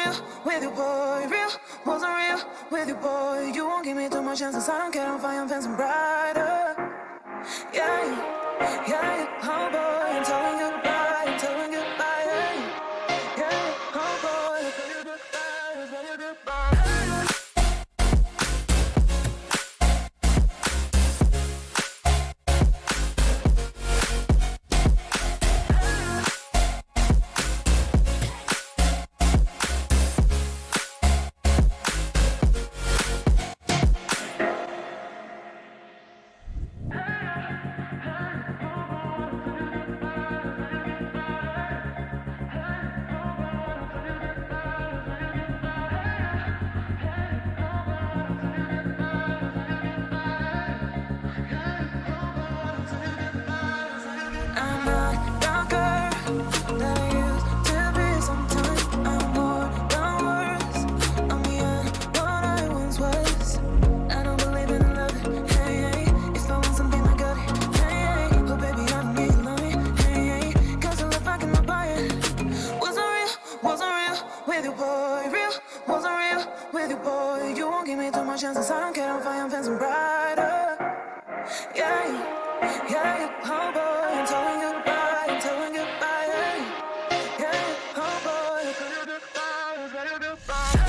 real with you, boy. Real, wasn't real with you, boy. You won't give me too much chances. I don't care if I am fancy brighter. Yeah, yeah, oh boy, I'm telling you goodbye, I'm telling you goodbye. Yeah, oh boy, I'm telling you goodbye, I'm telling you goodbye. Chances I don't care if I am fancy brighter. Yeah, yeah, oh boy, I'm telling you goodbye, I'm telling you goodbye. Yeah, oh boy, I'm telling you goodbye, I'm telling you goodbye.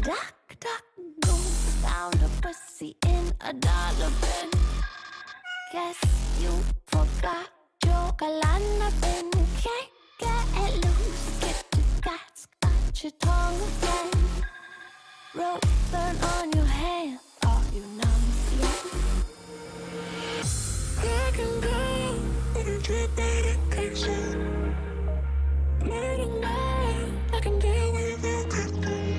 Duck, duck, goose, found a pussy in a dollar bin. Guess you forgot your galana bin. Can't get loose, get your guts, got your tongue again. Rope burn on your hand, are you numb yet? I can go, but it's your dedication. Late at night, I can deal with your cooking.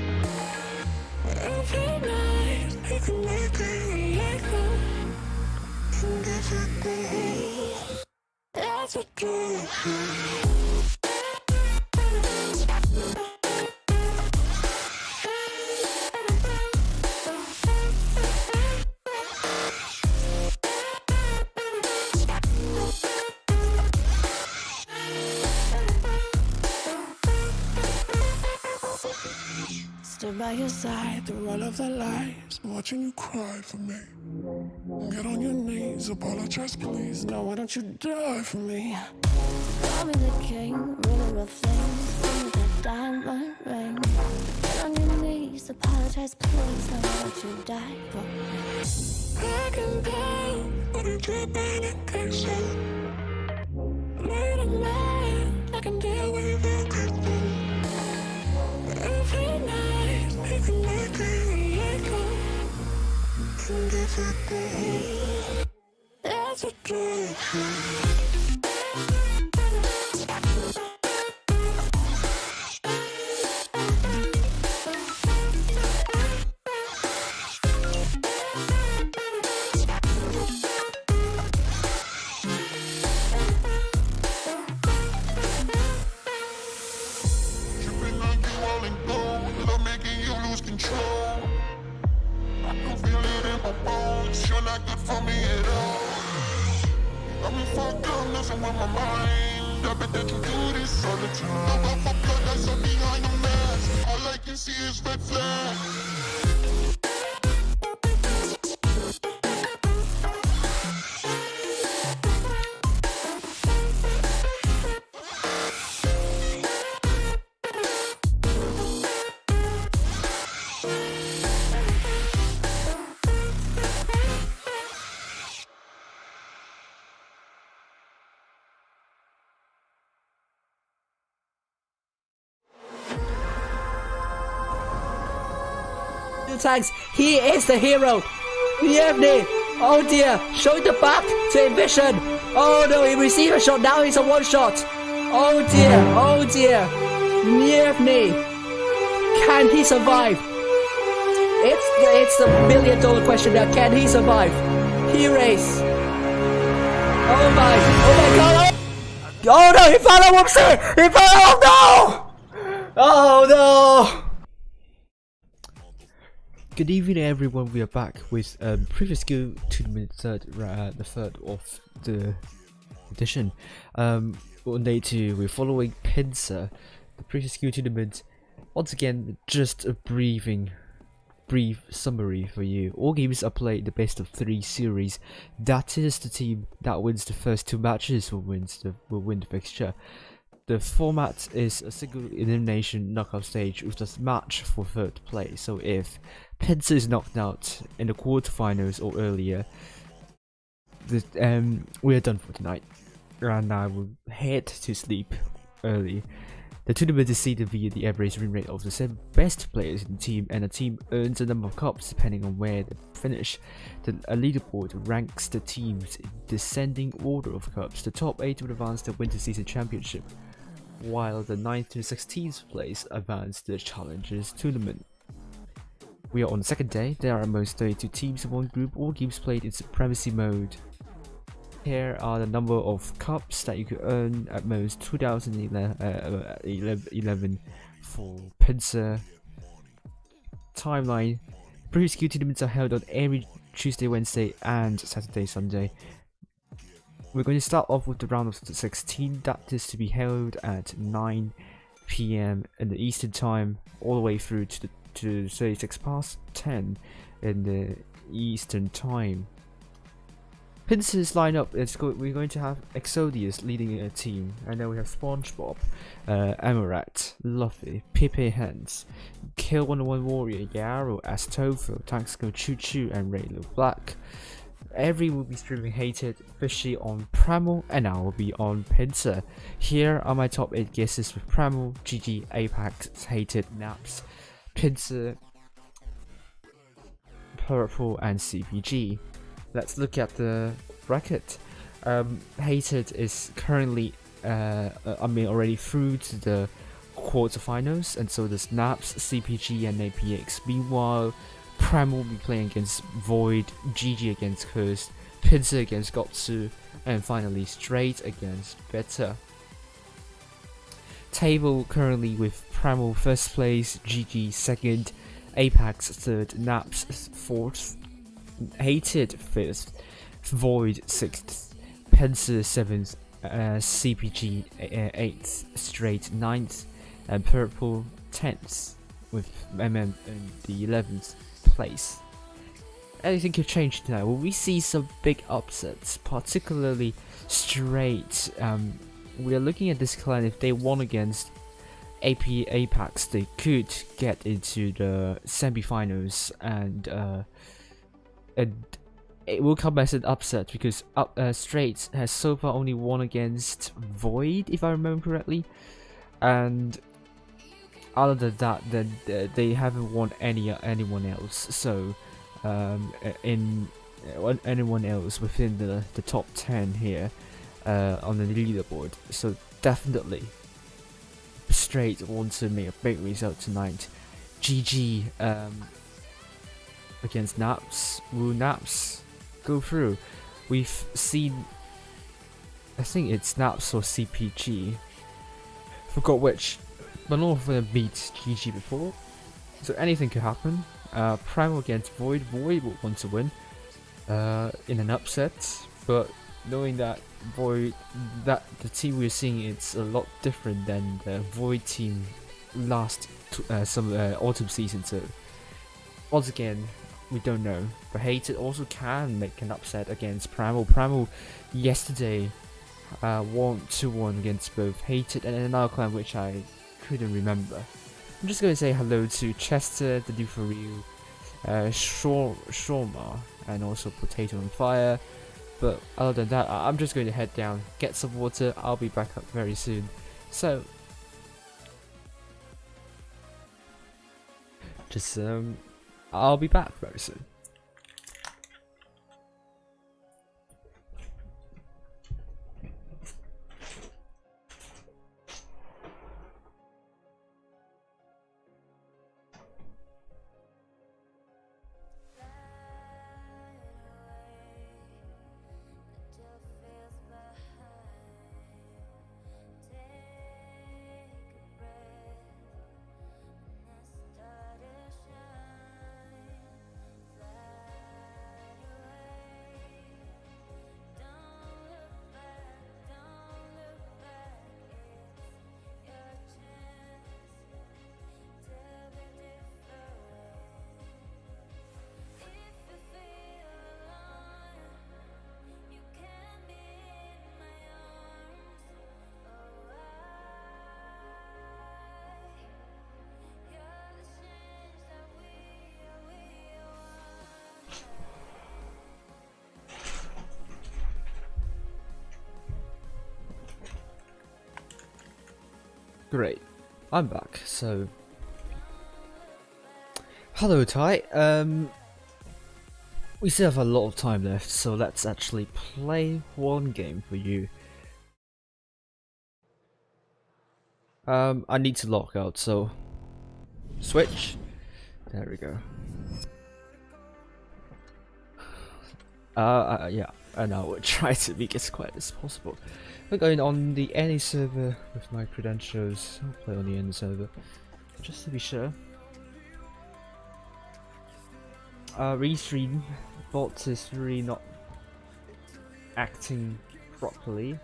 Every night, I can make it illegal. And if it goes, that's a good thing. Stood by your side through all of the lies, watching you cry for me. Get on your knees, apologize please. Now why don't you die for me? Call me the king, ruler of things. Give me that diamond ring. Get on your knees, apologize please. Now why don't you die for me? I can go, but it's your medication. Late at night, I can deal with everything. Every night, I can make it illegal. And if it goes, that's a good thing. Tags, he is the hero. Yevny, oh dear, showing the back to Ambition. Oh no, he received a shot, now he's a one shot. Oh dear, Yevny, can he survive? It's the $1 million question now, can he survive? He race. Oh my god, oh no, he fell out, whoopsie, he fell out, no! Oh no! Good evening everyone, we are back with previous skill tournament the third of the edition. On day 2 we're following Pincer, the previous skill tournament. Once again, just a brief summary for you. All games are played the best of 3 series. That is, the team that wins the first 2 matches will win the fixture. The format is a single elimination knockout stage with a match for 3rd place. So if Pincer is knocked out in the quarterfinals or earlier, we are done for tonight, and I will head to sleep early. The tournament is seeded via the average win rate of the 7 best players in the team, and the team earns a number of cups depending on where they finish. The leaderboard ranks the teams in descending order of cups. The top 8 will advance to Winter Season Championship, while the 9th to 16th place advance to the Challengers Tournament. We are on the 2nd day. There are most 32 teams in one group, all games played in Supremacy mode. Here are the number of cups that you could earn at most 2011 for Pincer. Timeline. Previous skill tournaments are held on every Tuesday, Wednesday and Saturday, Sunday. We're going to start off with the round of 16, that is to be held at 9 PM in the Eastern Time, all the way through to 36 past 10 in the Eastern Time. Pincer's lineup is we're going to have Exodius leading a team, and then we have SpongeBob, Amarat, Luffy, Pepe Hands, Kill 101 Warrior, Yarrow, Astofo, Taxico Choo Choo, and Raylo Black. Every will be streaming Hated, Fishy on Primal, and I will be on Pincer. Here are my top 8 guesses with Primal, GG, Apex, Hated, Naps, Pincer, Purple, and CPG. Let's look at the bracket. Hated is currently, already through to the quarterfinals, and so does Naps, CPG, and APX. Meanwhile, Primal will be playing against Void, GG against Cursed, Pincer against Gosu, and finally Straight against Better. Table currently with Primal first place, GG second, Apex third, Naps fourth, Hated 5th, Void 6th, Pincer 7th, CPG 8th, Straight 9th, and Purple 10th, with MM in the 11th place. Anything could change tonight. Will we see some big upsets, particularly Straight? We are looking at this clan. If they won against Apex, they could get into the semi-finals, and it will come as an upset because Straight has so far only won against Void, if I remember correctly, and other than that, then they haven't won anyone else. So anyone else within the top 10 here on the leaderboard. So definitely Straight wants to make a big result tonight. GG against Naps. Will Naps go through? We've seen, I think it's Naps or CPG, forgot which, but none of them beat GG before, so anything could happen. Primal against Void. Void will want to win in an upset, but knowing that Void, that the team we're seeing, it's a lot different than the Void team last autumn season, so once again we don't know. But Hated also can make an upset against Primal. Primal yesterday won 2-1 against both Hated and another clan which I couldn't remember. I'm just going to say hello to Chester, the Do For Real, Shawarma, and also Potato on Fire. But other than that, I'm just going to head down, get some water. I'll be back up very soon. So just I'll be back very soon. Great, I'm back. So, hello Ty. We still have a lot of time left, so let's actually play one game for you. I need to log out, so switch. There we go. Yeah, and I will try to make it as quiet as possible. We're going on the any server with my credentials. I'll play on the any server, just to be sure. Restream bot is really not acting properly.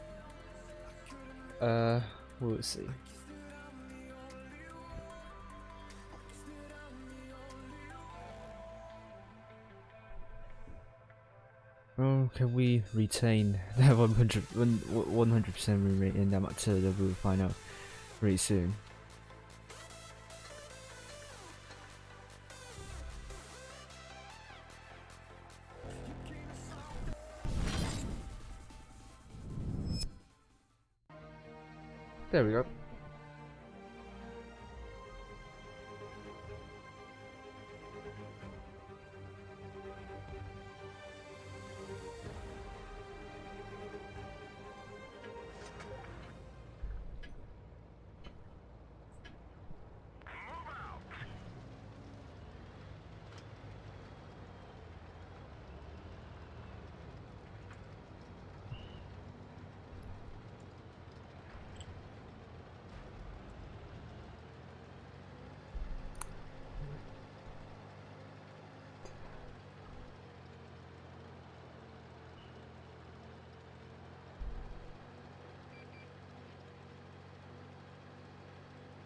We'll see. Oh, can we retain that 100% win rate in that Matilda? We'll find out very soon. There we go.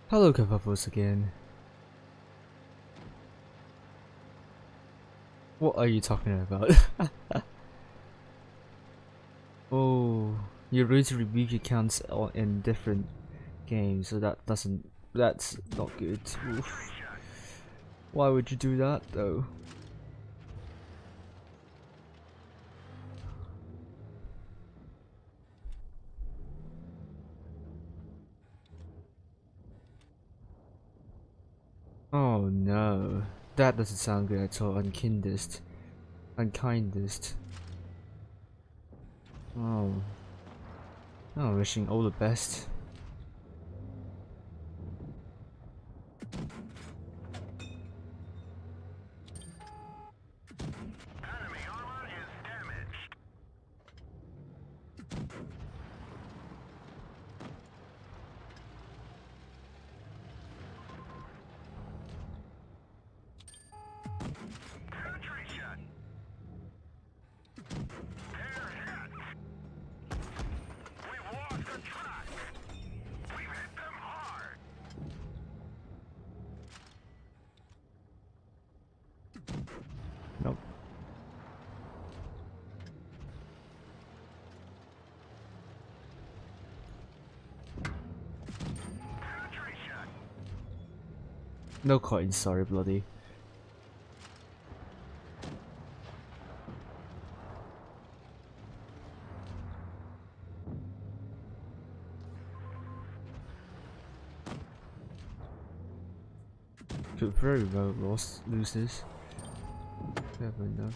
Hello, Kavavos again. What are you talking about? Oh, you're going to remove your accounts in different games, so that's not good. Oof. Why would you do that though? Oh no, that doesn't sound good at all. Unkindest. Oh, wishing all the best. Nope. No coins, sorry, bloody. Could very well lose this. Never know.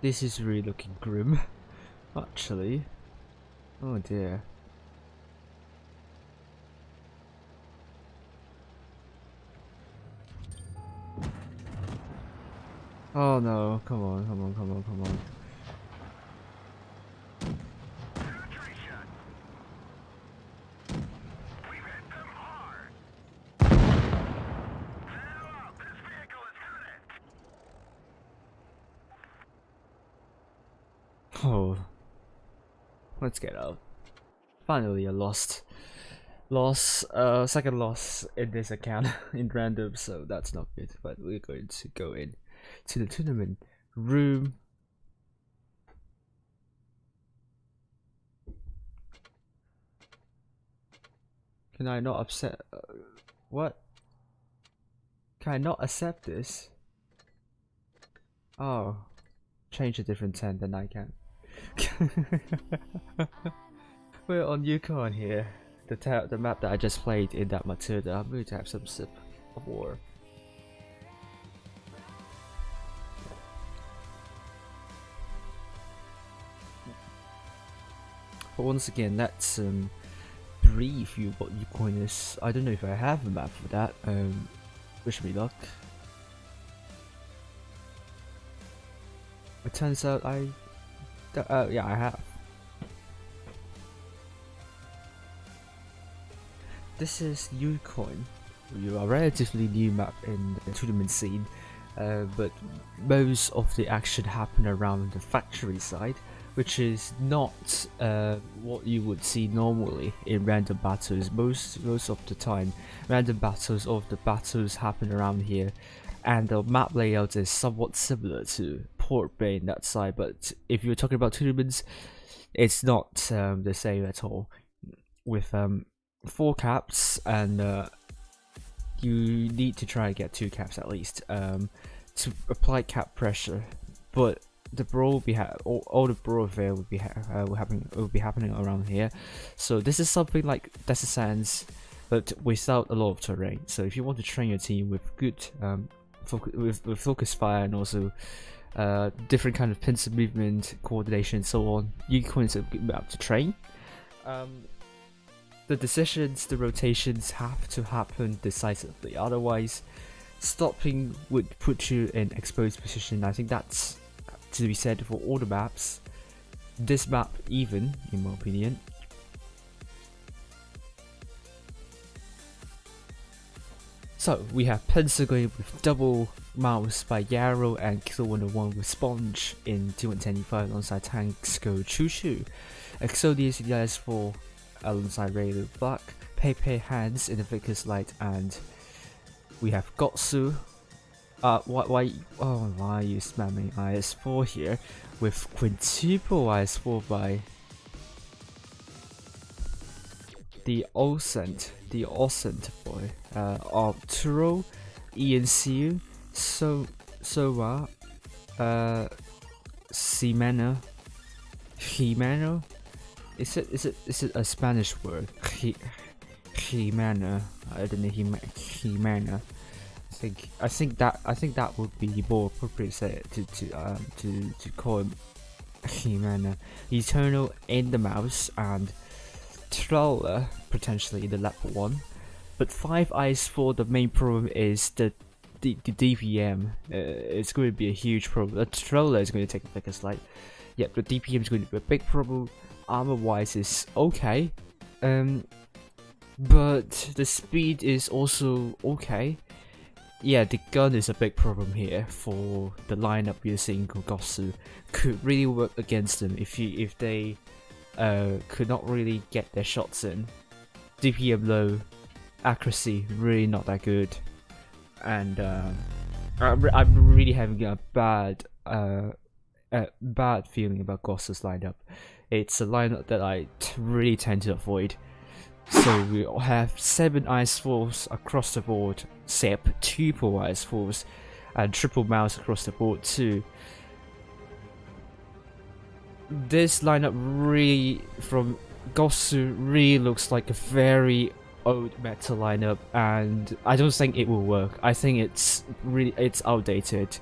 This is really looking grim, actually. Oh dear. Oh no, come on. Oh, let's get out. Finally a second loss in this account in random, so that's not good, but we're going to go in to the tournament room. Can I not upset what? Can I not accept this? Oh, change a different tent, then I can. We're on Yukon here, the map that I just played in that Matilda. I'm going to have some sip of water. But once again, let's brief you what Yukon is. I don't know if I have a map for that. Wish me luck. It turns out Yeah, I have. This is Unicorn. You are a relatively new map in the tournament scene, but most of the action happen around the factory side, which is not what you would see normally in random battles. Most of the time, random battles happen around here, and the map layout is somewhat similar to Port Bay in that side. But if you're talking about tournaments, it's not the same at all. With 4 caps, and you need to try and get 2 caps at least to apply cap pressure. But the brawl will be all the brawl affair will be happening around here. So this is something like Desert Sands, but without a lot of terrain. So if you want to train your team with good with focus fire and also different kind of pincer movement, coordination, and so on, Unicorn is a good map to train. The decisions, the rotations have to happen decisively, otherwise stopping would put you in exposed position. I think that's to be said for all the maps. This map even, in my opinion. So we have Pincer going with double mouse by Yarrow and Kill 101 with Sponge in 225 alongside Tanks Go Choo Choo. Exodius in the IS4 alongside Raylu Black, Pepe Hands in the Vickers Light, and we have Gosu. Why are you spamming IS4 here with quintuple IS4 by the Oscent boy, Arturo, ENCU, Sova, Jimeno. Is it a Spanish word? Jimena. I don't know. Jimena. I think that would be more appropriate to call him Jimena. Eternal in the mouse and Troller potentially in the lap 1. But 5 eyes for the main problem is the DPM. It's going to be a huge problem. The Troller is going to take a bigger slide. Yep, the DPM is going to be a big problem. Armor wise is okay, but the speed is also okay. Yeah, the gun is a big problem here for the lineup you're seeing. Gosu could really work against them if they could not really get their shots in. DPM low, accuracy really not that good, and I'm really having a bad feeling about Gosu's lineup. It's a lineup that I really tend to avoid. So we have 7 IS4s across the board, except triple IS4s and triple mouse across the board too. This lineup really, from Gosu, really looks like a very old meta lineup, and I don't think it will work. I think it's outdated,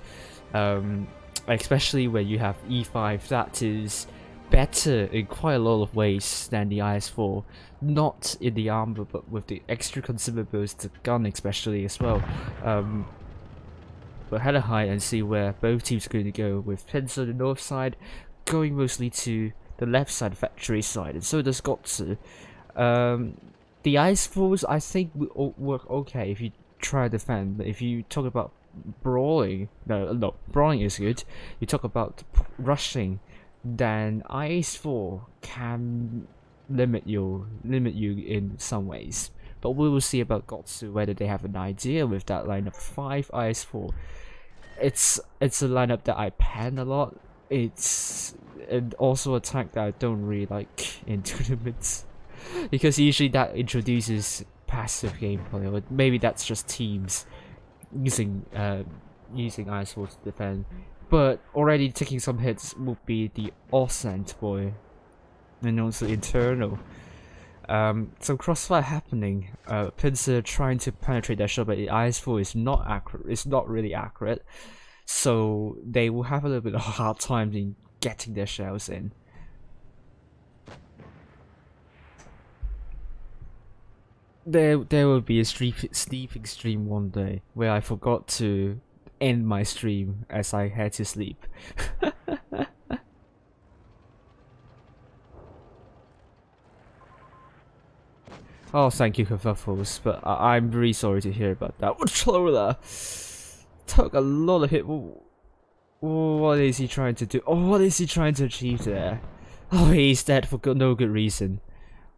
especially when you have E5 that is better in quite a lot of ways than the IS4, not in the armor but with the extra consumables, the gun especially as well. But head high and see where both teams are going to go, with Pincer on the north side going mostly to the left side factory side, and so does Gosu. The IS4s I think will work okay if you try to defend, but if you talk about brawling, no, brawling is good. You talk about rushing, then IS4 can limit you in some ways. But we will see about Gosu whether they have an idea with that lineup. 5 IS4. It's a lineup that I pan a lot. It's also a tank that I don't really like in tournaments, because usually that introduces passive gameplay, or maybe that's just teams using IS4 to defend. But already taking some hits would be the Oscent boy, and also internal. So crossfire happening. Pincer trying to penetrate that shot, but the IS4 is not accurate. It's not really accurate, so they will have a little bit of a hard time in getting their shells in. There will be a sleeping stream one day where I forgot to end my stream as I had to sleep. Oh, thank you, Kerfuffles, but I'm really sorry to hear about that. Controller took a lot of hit. What is he trying to do? Oh, what is he trying to achieve there? Oh, he's dead for no good reason.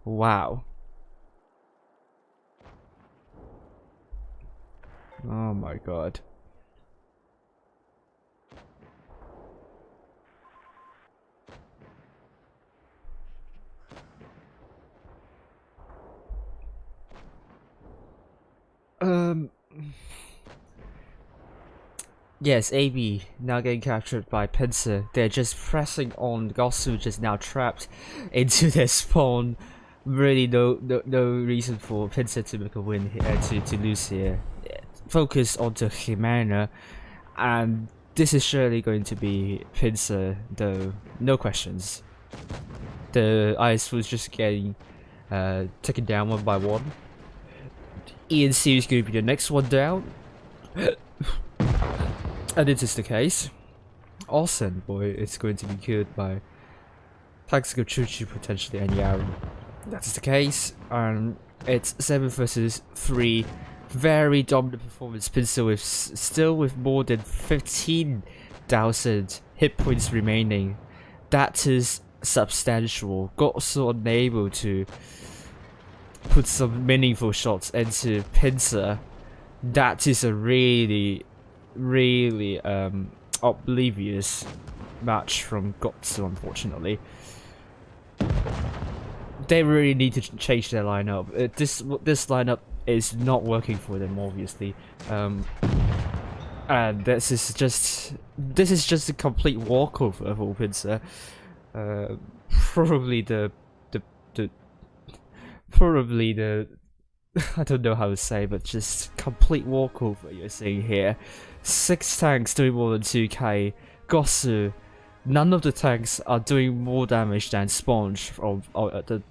Wow. Oh my god. Yes, AB now getting captured by Pincer. They're just pressing on. Gosu just now trapped into their spawn. Really, no reason for Pincer to make a win here, to lose here. Focus onto Jimena, and this is surely going to be Pincer, though. No questions. The ice was just getting taken down one by one. ENC is going to be the next one down. And it is the case. Awesome, boy, it's going to be killed by Tactical Chuchu potentially and Yaru. That's the case, and it's 7 versus 3. Very dominant performance. Pincer with still with more than 15,000 hit points remaining. That is substantial. Gosu unable to put some meaningful shots into Pincer. That is a really oblivious match from Gosu, unfortunately. They really need to change their lineup. This lineup is not working for them, obviously. And this is just a complete walkover for Pincer. Probably the I don't know how to say, but just complete walkover you're seeing here. 6 tanks doing more than 2k. Gosu, none of the tanks are doing more damage than Sponge, or the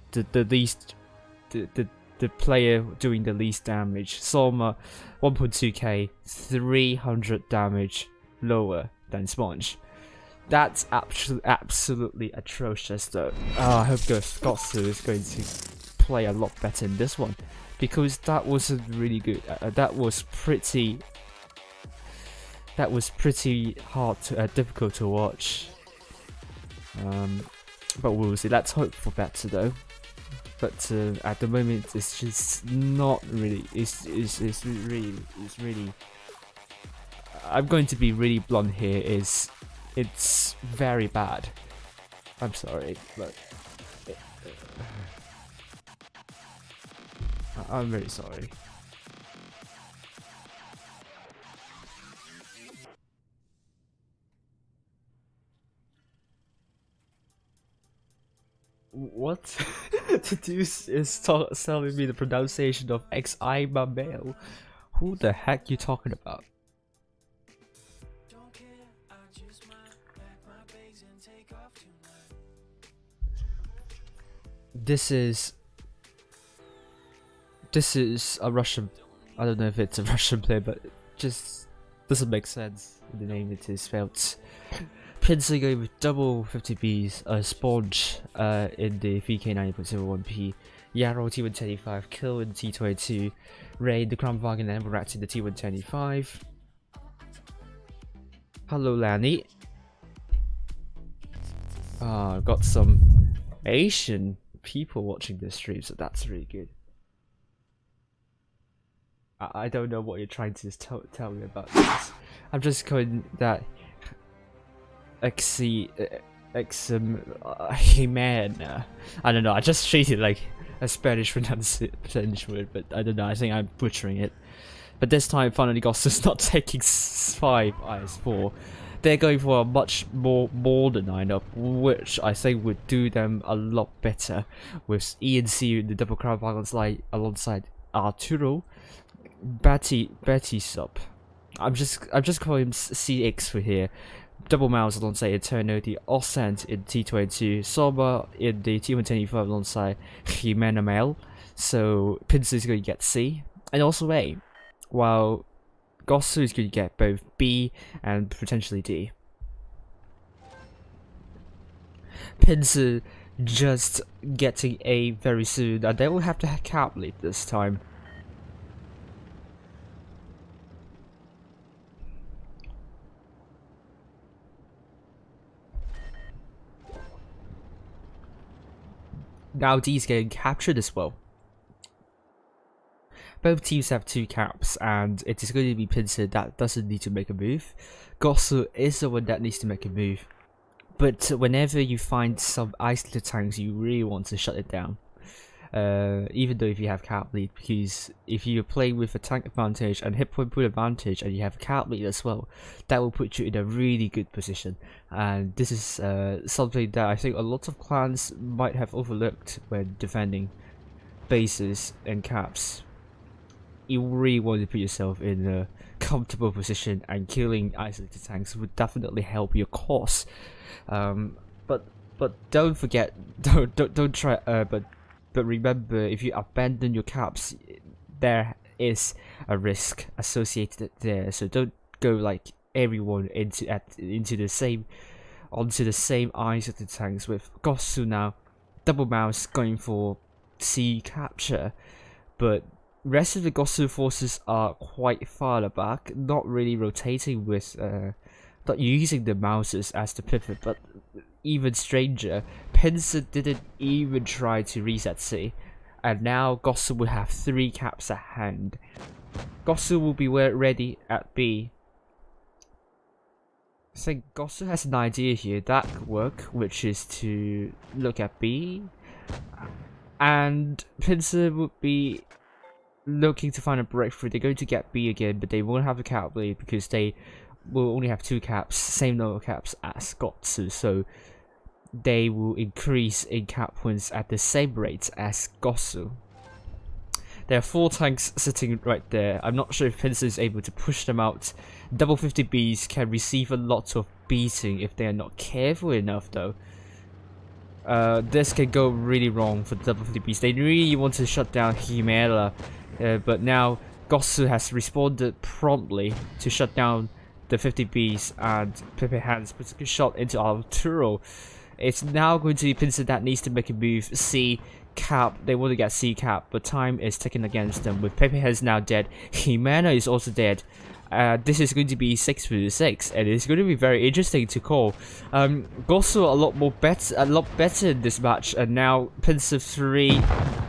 player doing the least damage. Soma, 1.2k, 300 damage lower than Sponge. That's absolutely atrocious, though. I hope Gosu is going to play a lot better in this one, because that wasn't really good. That was pretty hard to difficult to watch. But we'll see. Let's hope for better, though. But at the moment, it's just not really. It's really. I'm going to be really blunt here. It's very bad. I'm sorry, but I'm very sorry. What? The deuce is telling me the pronunciation of XI Mamel. Who the heck you talking about? This is a Russian. I don't know if it's a Russian player, but it just doesn't make sense. The name it is spelled. Pincer going with double 50Bs, Sponge in the VK 90.01p, Yarrow T125, Kill in the T22, Ray in the Kramwagen, and Emerald in the T125. Hello Lanny. Got some Asian people watching this stream, so that's really good. I don't know what you're trying to tell me about this. I'm just going that Jimena. I don't know, I just treat it like a Spanish pronunciation word, but I don't know, I think I'm butchering it. But this time finally Gosu's not taking 5 IS4. They're going for a much more modern lineup, which I think would do them a lot better, with ENC in the double crown alongside Arturo, Betty sub. I'm just calling him CX for here. Double mouse alongside Eternity, Oscent in T22, Soba in the T125 alongside Jimena Mel. So Pincer is going to get C and also A, while Gosu is going to get both B and potentially D. Pincer just getting A very soon, and they will have to cap lead this time. Now D's getting captured as well. Both teams have 2 caps, and it is going to be Pincer that doesn't need to make a move. Gosu is the one that needs to make a move. But whenever you find some isolated tanks, you really want to shut it down. Even though if you have cap lead, because if you're playing with a tank advantage and hit point pool advantage and you have cap lead as well, that will put you in a really good position. And this is something that I think a lot of clans might have overlooked when defending bases and caps. You really want to put yourself in a comfortable position, and killing isolated tanks would definitely help your cause. But don't forget, don't try. But remember, if you abandon your caps, there is a risk associated there. So don't go like everyone onto the same isolated tanks. With Gosu now, double mouse going for C capture, but rest of the Gosu forces are quite far back, not really rotating with, not using the mouses as the pivot. But even stranger, Pincer didn't even try to reset C, and now Gosu will have 3 caps at hand. Gosu will be ready at B. I think Gosu has an idea here that could work, which is to look at B, and Pincer would be looking to find a breakthrough. They're going to get B again, but they won't have a cap lead because they will only have 2 caps, same number of caps as Gosu, so they will increase in cap points at the same rate as Gosu. There are 4 tanks sitting right there. I'm not sure if Pincer is able to push them out. Double 50Bs can receive a lot of beating if they are not careful enough though. This can go really wrong for the double 50Bs. They really want to shut down Chimera, but now Gosu has responded promptly to shut down the 50Bs, and Pepe Hands puts a good shot into Arturo. It's now going to be Pincer that needs to make a move. C cap, they want to get C cap, but time is ticking against them. With Pepe Hands now dead, Jimena is also dead. This is going to be 6 vs 6, and it's going to be very interesting to call. Gosu a lot better in this match, and now Pincer 3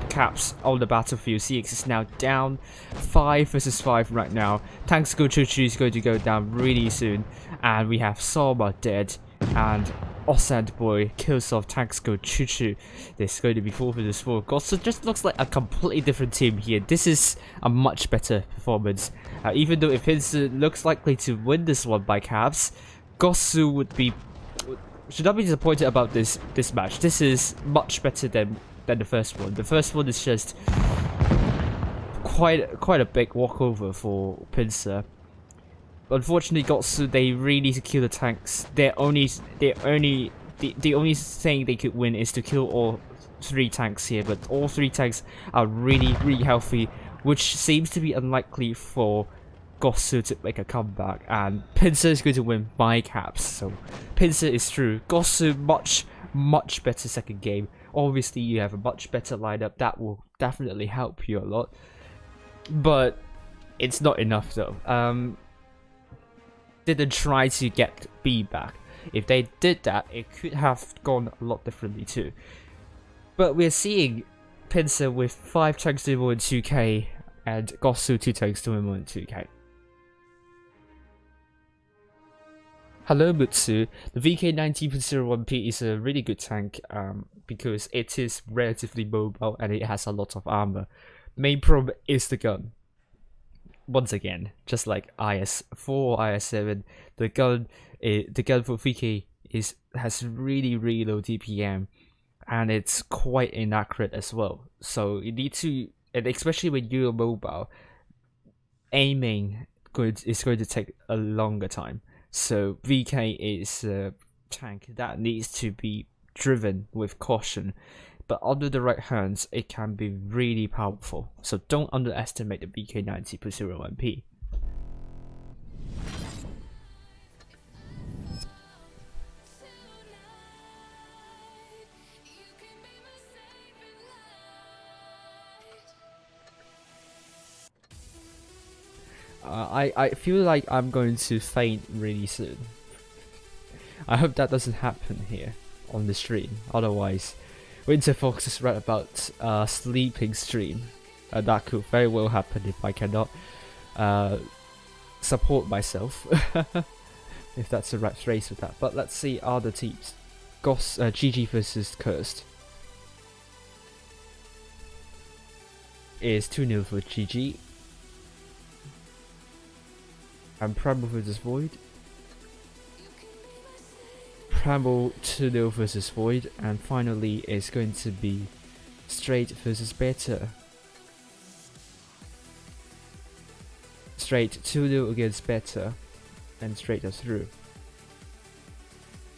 caps on the battlefield. CX is now down 5 vs 5 right now. Tanks Go Choo Choo is going to go down really soon, and we have Soma dead, and Osand Boy kills off Tanks Go Choo Choo. This is going to be 4 vs 4. Gosu just looks like a completely different team here. This is a much better performance. Even though if Pincer looks likely to win this one by caps, Gosu should not be disappointed about this match. This is much better than the first one. The first one is just quite a big walkover for Pincer. Unfortunately, Gosu, they really need to kill the tanks. The only thing they could win is to kill all 3 tanks here, but all 3 tanks are really healthy, which seems to be unlikely for Gosu to make a comeback, and Pincer is going to win by caps. So Pincer is through. Gosu much better second game. Obviously, you have a much better lineup that will definitely help you a lot, but it's not enough though. Didn't try to get B back. If they did that, it could have gone a lot differently too. But we're seeing Pincer with 5 tanks doing more than 2k, and Gosu 2 tanks doing more than 2k. Hello Mutsu, the VK19.01P is a really good tank because it is relatively mobile and it has a lot of armor. Main problem is the gun. Once again, just like IS4 or IS7, the gun for VK has really low DPM, and it's quite inaccurate as well. So you need to, and especially when you're mobile, aiming is going to take a longer time. So VK is a tank that needs to be driven with caution, but under the right hands, it can be really powerful. So don't underestimate the VK90.01P. I feel like I'm going to faint really soon. I hope that doesn't happen here on the stream. Otherwise, Winter Fox is right about sleeping stream. That could very well happen if I cannot support myself. If that's the right phrase for that. But let's see other teams. GG versus Cursed is 2-0 for GG. And Primal versus Void. Primal 2-0 versus Void. And finally it's going to be Straight versus Better. Straight 2-0 against Better. And Straight are through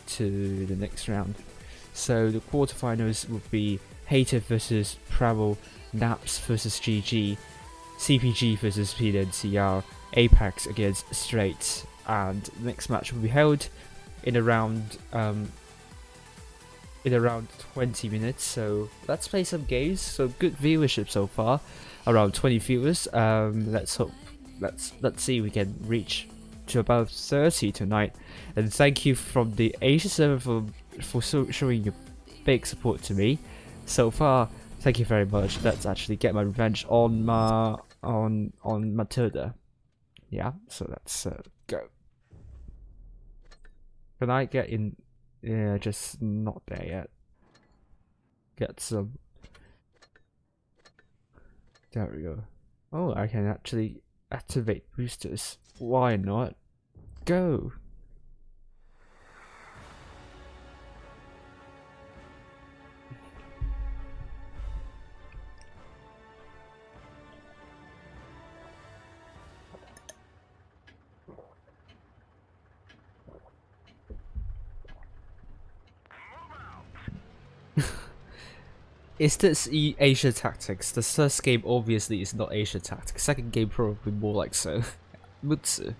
to the next round. So the quarterfinals would be Hater versus Primal, Naps versus GG, CPG versus PNCR, Apex against Straight, and the next match will be held in around 20 minutes. So let's play some games. So good viewership so far, around 20 viewers. Let's see if we can reach to about 30 tonight. And thank you from the Asia server for showing your big support to me so far. Thank you very much. Let's actually get my revenge on Matilda. Yeah, so let's go. Can I get in? Yeah, just not there yet. Get some. There we go. Oh, I can actually activate boosters. Why not? Go! Is this Asia Tactics? The first game obviously is not Asia Tactics. Second game probably more like so. Mutsu.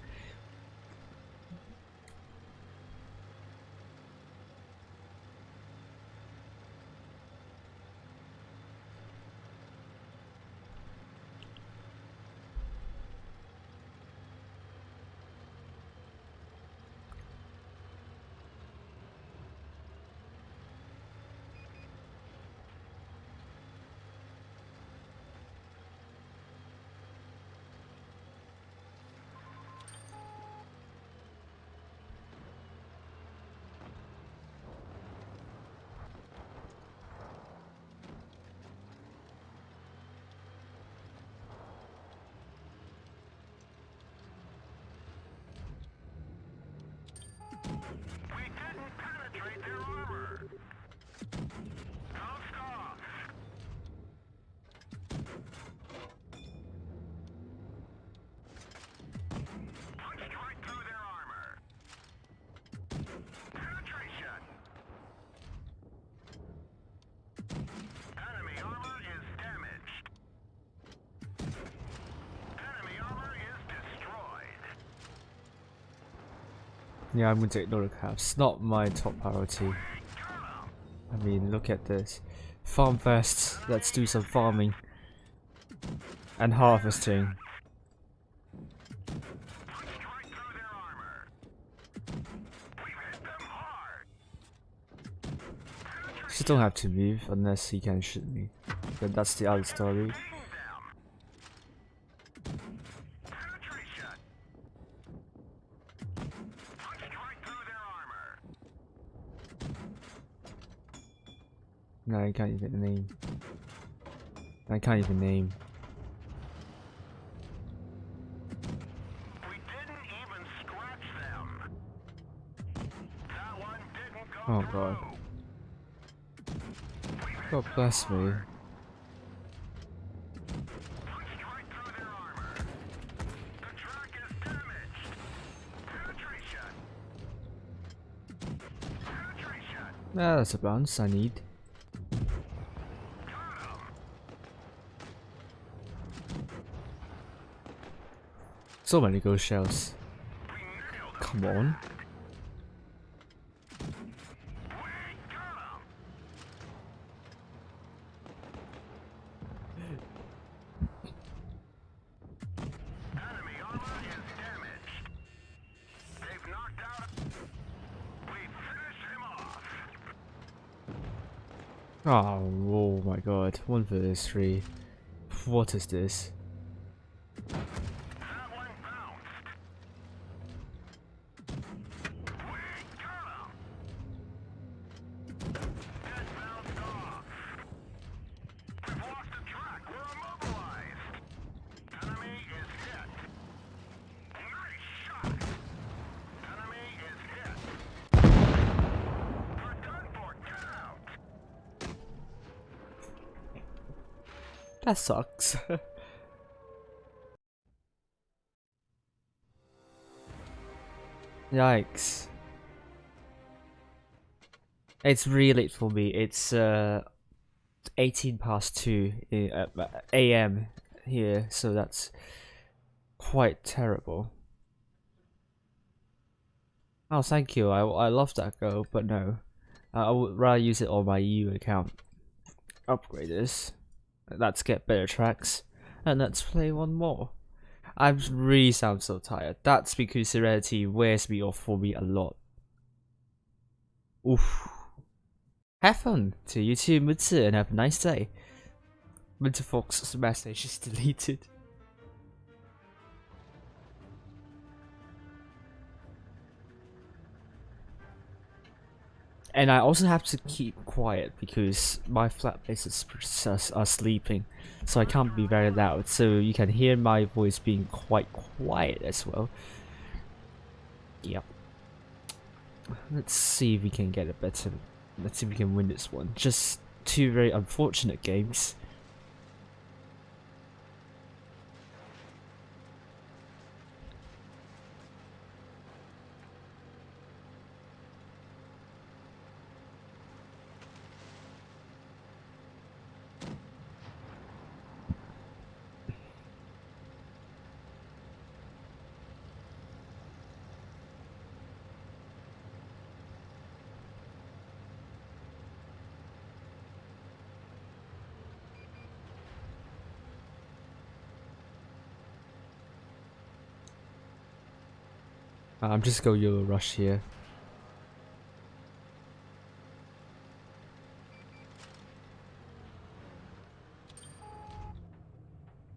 Yeah, I'm going to ignore the caps. Not my top priority. I mean, look at this. Farm first. Let's do some farming. And harvesting. Just don't have to move unless he can shoot me. But that's the other story. No, I can't even name. I can't even name. We didn't even scratch them. That one didn't go Oh god. God bless me. punched right through their armor. The track is damaged. Penetration. Penetration. Ah, that's a bounce I need. So many ghost shells. Come on. Enemy armor Oh my god, 1 versus 3. What is this? That one bounced. Weak turtle. It bounced off. We've lost the track. We're immobilized. Enemy is hit. Nice shot. Enemy is hit. We're done for. Get out. That sucks. Yikes. It's really late for me. It's 18 past 2 a.m. here, so that's quite terrible. Oh, thank you. I love that go, but no. I would rather use it on my EU account. Upgrade this. Let's get better tracks. And let's play one more. I really sound so tired. That's because Serenity wears me off for me a lot. Oof. Have fun to you too, Mutsu, and have a nice day. Winterfox's message is deleted. And I also have to keep quiet because my flatmates are sleeping, so I can't be very loud. So you can hear my voice being quite quiet as well. Yep. Let's see if we can get a better. Let's see if we can win this one. Just 2 very unfortunate games. I'm just going Yellow Rush here.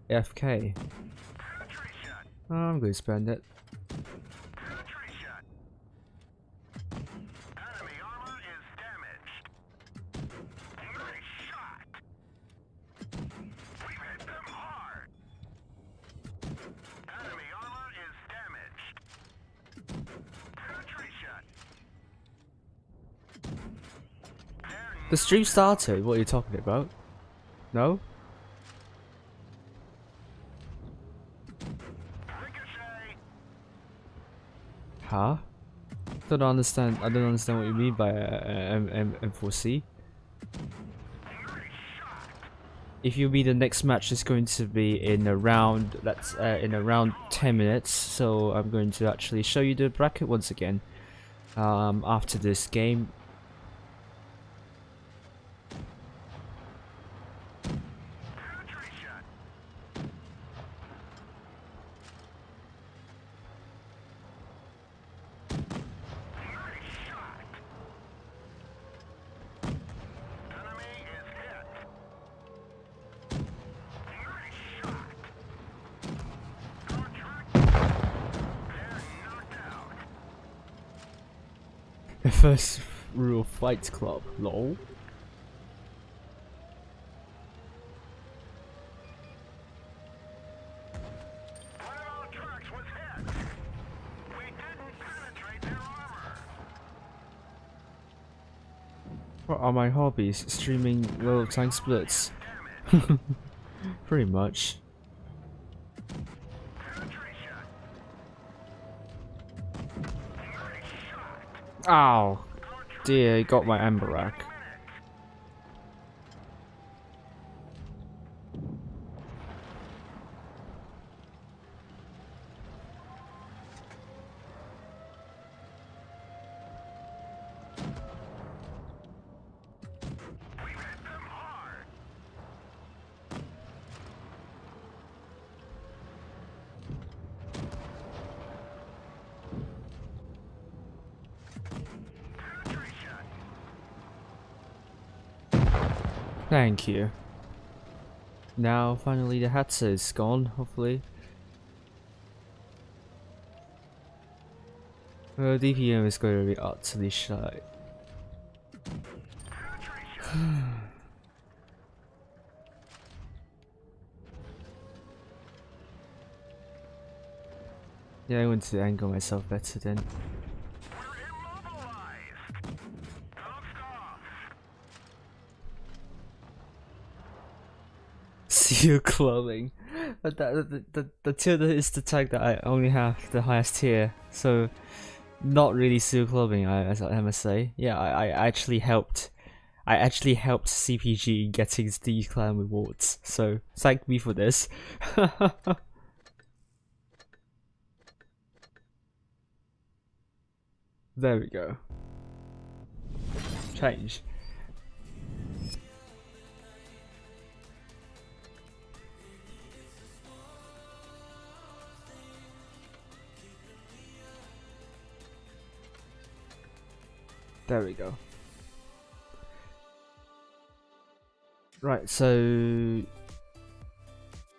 FK. I'm going to spend it. Penetration. Enemy armor is damaged. Nice shot. We've hit them hard. Enemy armor is damaged. Penetration. The stream started. What are you talking about? No? Ricochet. Huh? Don't understand. I don't understand what you mean by M4C. If you mean the next match is going to be in around in around 10 minutes, so I'm going to actually show you the bracket once again after this game. The first rule of Fight Club, lol. One of our trucks was hit. We didn't penetrate their armor. What are my hobbies? Streaming low tank splits. Pretty much. Ow! Dear, got my amber rack. Thank you. Now finally the Hatsa is gone, hopefully. Well, DPM is going to be utterly shy. Yeah, I want to angle myself better then. We're immobilized. Don't stop. Seal clubbing. But the tilde is the tag that I only have the highest tier, so not really seal clubbing. I must say. Yeah, I actually helped. I actually helped CPG getting these clan rewards. So thank me for this. There we go. Change. There we go. Right, so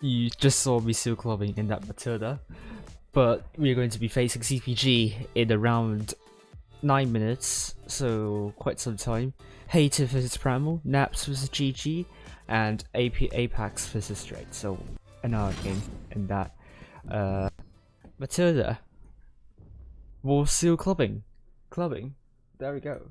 you just saw me seal clubbing in that Matilda, but we're going to be facing CPG in around 9 minutes, so quite some time. Hater versus Primal, Naps versus GG, and Apex versus Straight. So another game in that. Matilda. War seal clubbing. There we go.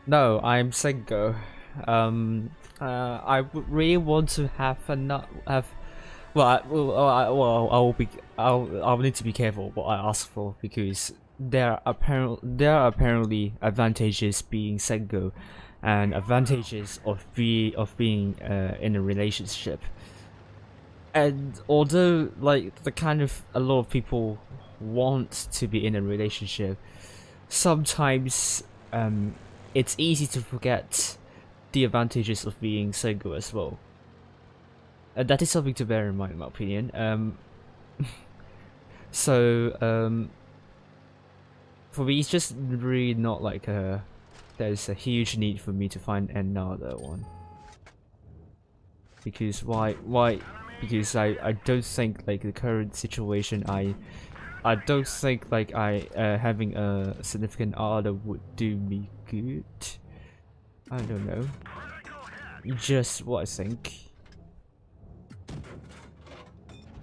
No, I'm Sengo. I would really want to have I'll need to be careful what I ask for, because there are apparently advantages being Sengo and advantages of being in a relationship. And although like the kind of a lot of people want to be in a relationship, sometimes it's easy to forget the advantages of being single as well. And that is something to bear in mind, in my opinion. For me, it's just really not like there's a huge need for me to find another one. Because why? Because I don't think like the current situation I don't think like having a significant other would do me good. I don't know. Just what I think.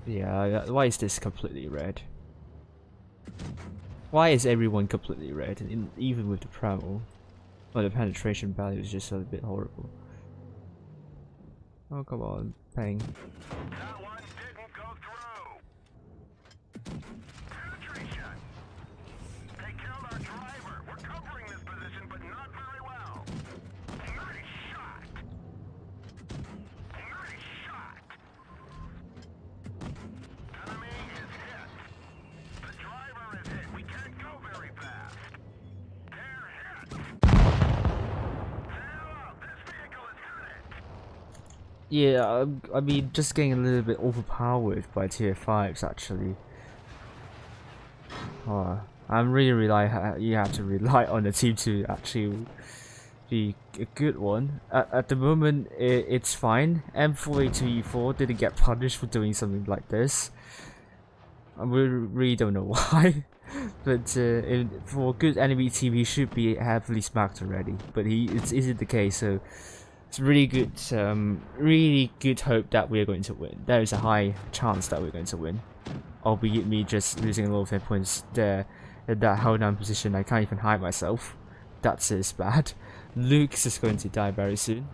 Yeah, why is this completely red? Why is everyone completely red, even with the Primal? Well, the penetration value is just a bit horrible. Oh, come on, Peng. That one didn't go through. Attribution. They killed our driver. We're covering this position, but not very well. Nice shot. Nice shot. Enemy is hit. The driver is hit. We can't go very fast. They're hit. Hello, this vehicle is hit. Yeah, I mean, just getting a little bit overpowered by tier 5s actually. I'm really you have to rely on the team to actually be a good one. At the moment, it's fine. M4A2E4 didn't get punished for doing something like this. I really don't know why. But for a good enemy team, he should be heavily smacked already. But it isn't the case, so it's really good hope that we're going to win. There is a high chance that we're going to win. Albeit me just losing a lot of hit points there in that hold down position. I can't even hide myself. That's bad. Luke's is going to die very soon.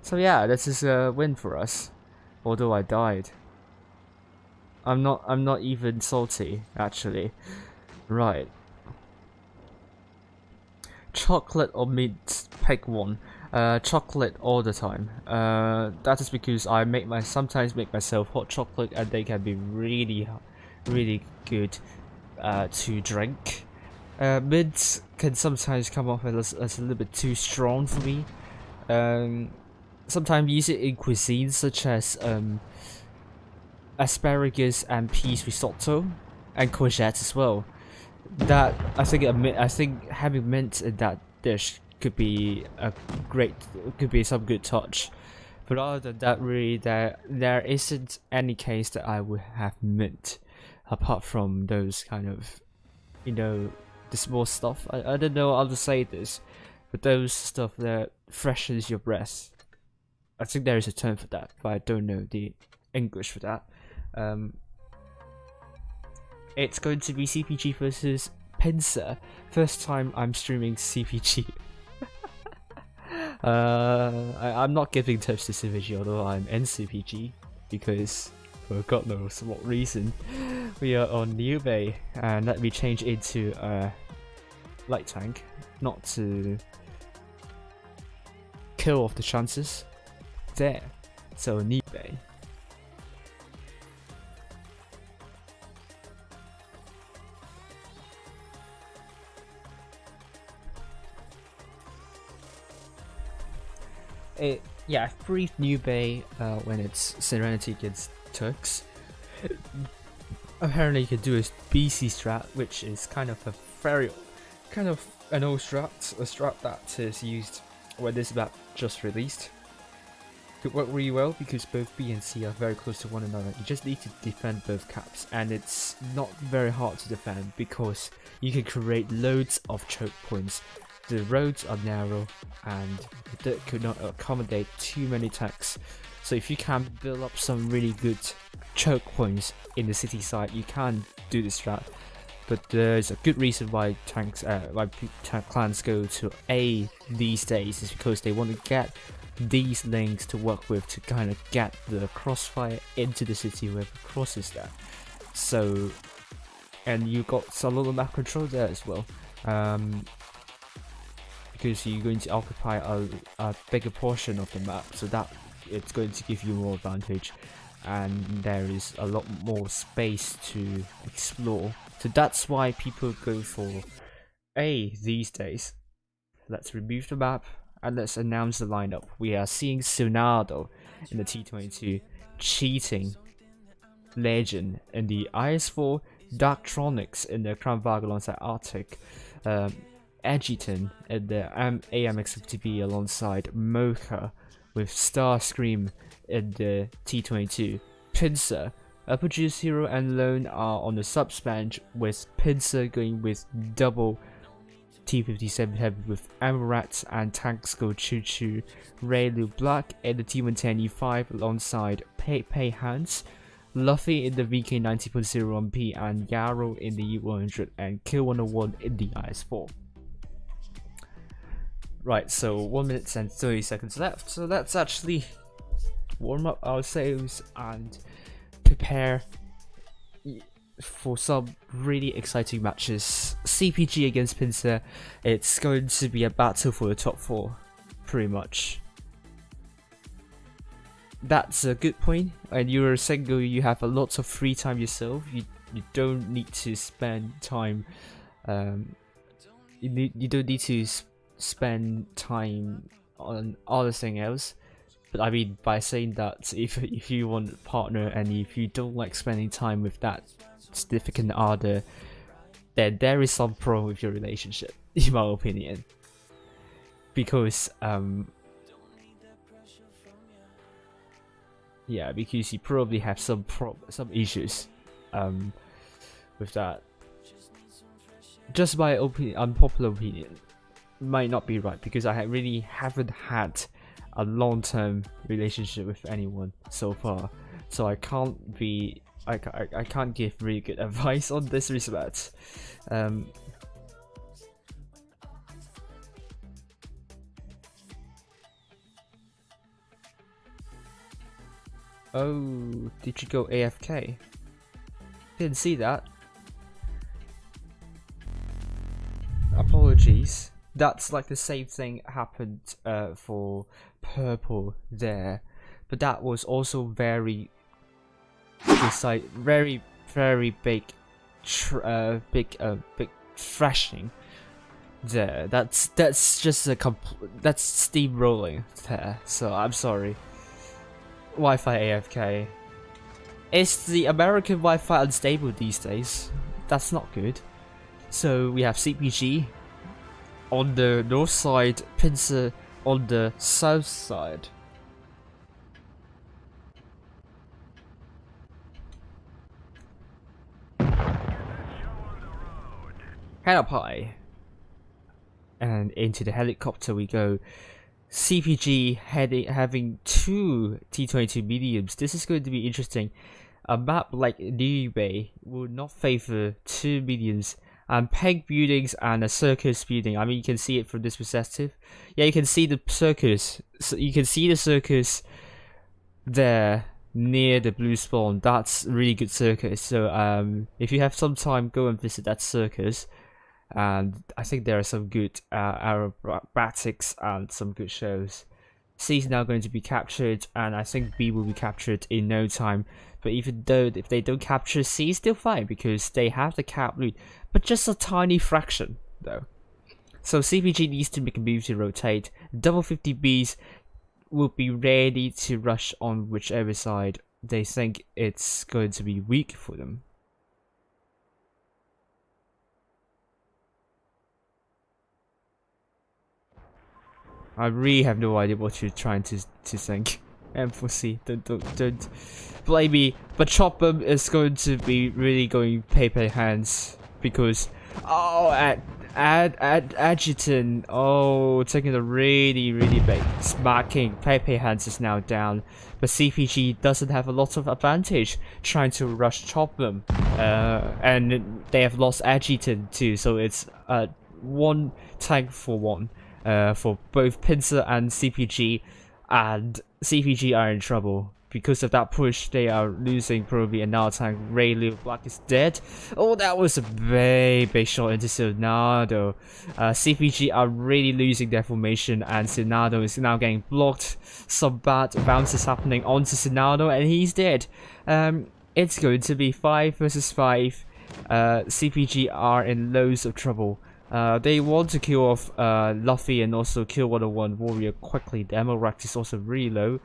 So yeah, this is a win for us. Although I died. I'm not even salty, actually. Right. Chocolate or mint? Pick one. Chocolate all the time. That is because I sometimes make myself hot chocolate, and they can be really really good to drink. Mints can sometimes come off as a little bit too strong for me. Sometimes use it in cuisines such as asparagus and peas risotto, and courgette as well. That I think having mint in that dish could be some good touch. But other than that, really, there isn't any case that I would have mint, apart from those kind of, the small stuff. I don't know how to say this, but those stuff that freshens your breath. I think there is a term for that, but I don't know the English for that. It's going to be CPG versus Pincer. First time I'm streaming CPG. I'm not giving tips to CPG, although I'm in CPG, because for God knows what reason we are on New Bay, and let me change into a light tank, not to kill off the chances. There, so New Bay. Yeah, I've briefed New Bay when it's Serenity against Turks. Apparently you can do a BC strat, which is kind of an old strat, a strat that is used when this map just released. Could work really well because both B and C are very close to one another. You just need to defend both caps, and it's not very hard to defend because you can create loads of choke points. The roads are narrow and the dirt could not accommodate too many tanks. So if you can build up some really good choke points in the city side, you can do this strat. But there's a good reason why clans go to A these days, is because they want to get these links to work with to kind of get the crossfire into the city where the cross is there. So, and you got a lot of map control there as well. Because you're going to occupy a bigger portion of the map, so that it's going to give you more advantage, and there is a lot more space to explore. So that's why people go for A these days. Let's remove the map and let's announce the lineup. We are seeing Sonado in the T22, Cheating, Legend in the IS4, Darktronics in the Crown Vaga alongside Arctic, Edgerton in the AMX50B alongside Mocha, with Starscream in the T22. Pincer, Produce Hero and Lone are on the subs bench, with Pincer going with double T57 heavy with Amarat and Tanksco Choo Choo, Raylu Black in the T110 E5 alongside Pei Hans, Luffy in the VK90.01P and Yarrow in the E100 and Kill101 in the IS4. Right, so 1 minute and 30 seconds left, so let's actually warm up our sails and prepare for some really exciting matches. CPG against Pincer, it's going to be a battle for the top 4, pretty much. That's a good point. And you're a single, you have a lot of free time yourself. You don't need to spend time. You don't need to spend time on other thing else. But I mean, by saying that, if you want a partner and if you don't like spending time with that significant other, then there is some problem with your relationship, in my opinion. Because yeah, because you probably have some issues with that. Just my unpopular opinion, might not be right, because I really haven't had a long-term relationship with anyone so far, so I can't give really good advice on this respect. Oh, did you go AFK? Didn't see that. Apologies. That's like the same thing happened for Purple there, but that was also very very big, big thrashing there. That's just that's steamrolling there. So I'm sorry. Wi-Fi AFK. Is the American Wi-Fi unstable these days? That's not good. So we have CPG on the north side, Pincer on the south side. Head up high. And into the helicopter we go. CPG having 2 T-22 mediums. This is going to be interesting. A map like New Bay will not favor 2 mediums and peg buildings and a circus building. I mean, you can see it from this perspective. Yeah, you can see the circus. So you can see the circus there near the blue spawn. That's really good circus. So if you have some time, go and visit that circus. And I think there are some good aerobatics and some good shows. C is now going to be captured, and I think B will be captured in no time. But even though if they don't capture C, is still fine because they have the cap loot, but just a tiny fraction though. So CPG needs to make a move to rotate. Double 50Bs will be ready to rush on whichever side they think it's going to be weak for them. I really have no idea what you're trying to think. M4C, don't blame me. But Chopper is going to be really going paper hands because Adjutant, taking a really big smacking. Pepe hands is now down, but CPG doesn't have a lot of advantage trying to rush Chopper, and they have lost Adjutant too. So it's 1 tank for 1. For both Pincer and CPG are in trouble. Because of that push, they are losing probably another tank. Ray Liu Black is dead. Oh, that was a very big shot into Sonado. CPG are really losing their formation, and Sonado is now getting blocked. Some bad bounces happening onto Sonado, and he's dead. It's going to be 5 versus 5. CPG are in loads of trouble. They want to kill off Luffy and also kill 101 Warrior quickly. The ammo rack is also really low.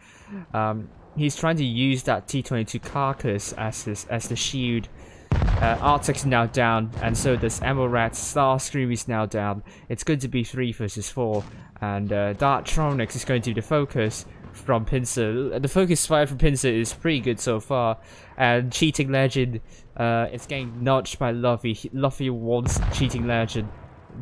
He's trying to use that T-22 carcass as the shield. Artex is now down, and so this ammo rack. Starscream is now down. It's going to be 3 versus 4, and Dartronics is going to be the focus from Pincer. The focus fire from Pincer is pretty good so far, and Cheating Legend is getting nudged by Luffy. Luffy wants Cheating Legend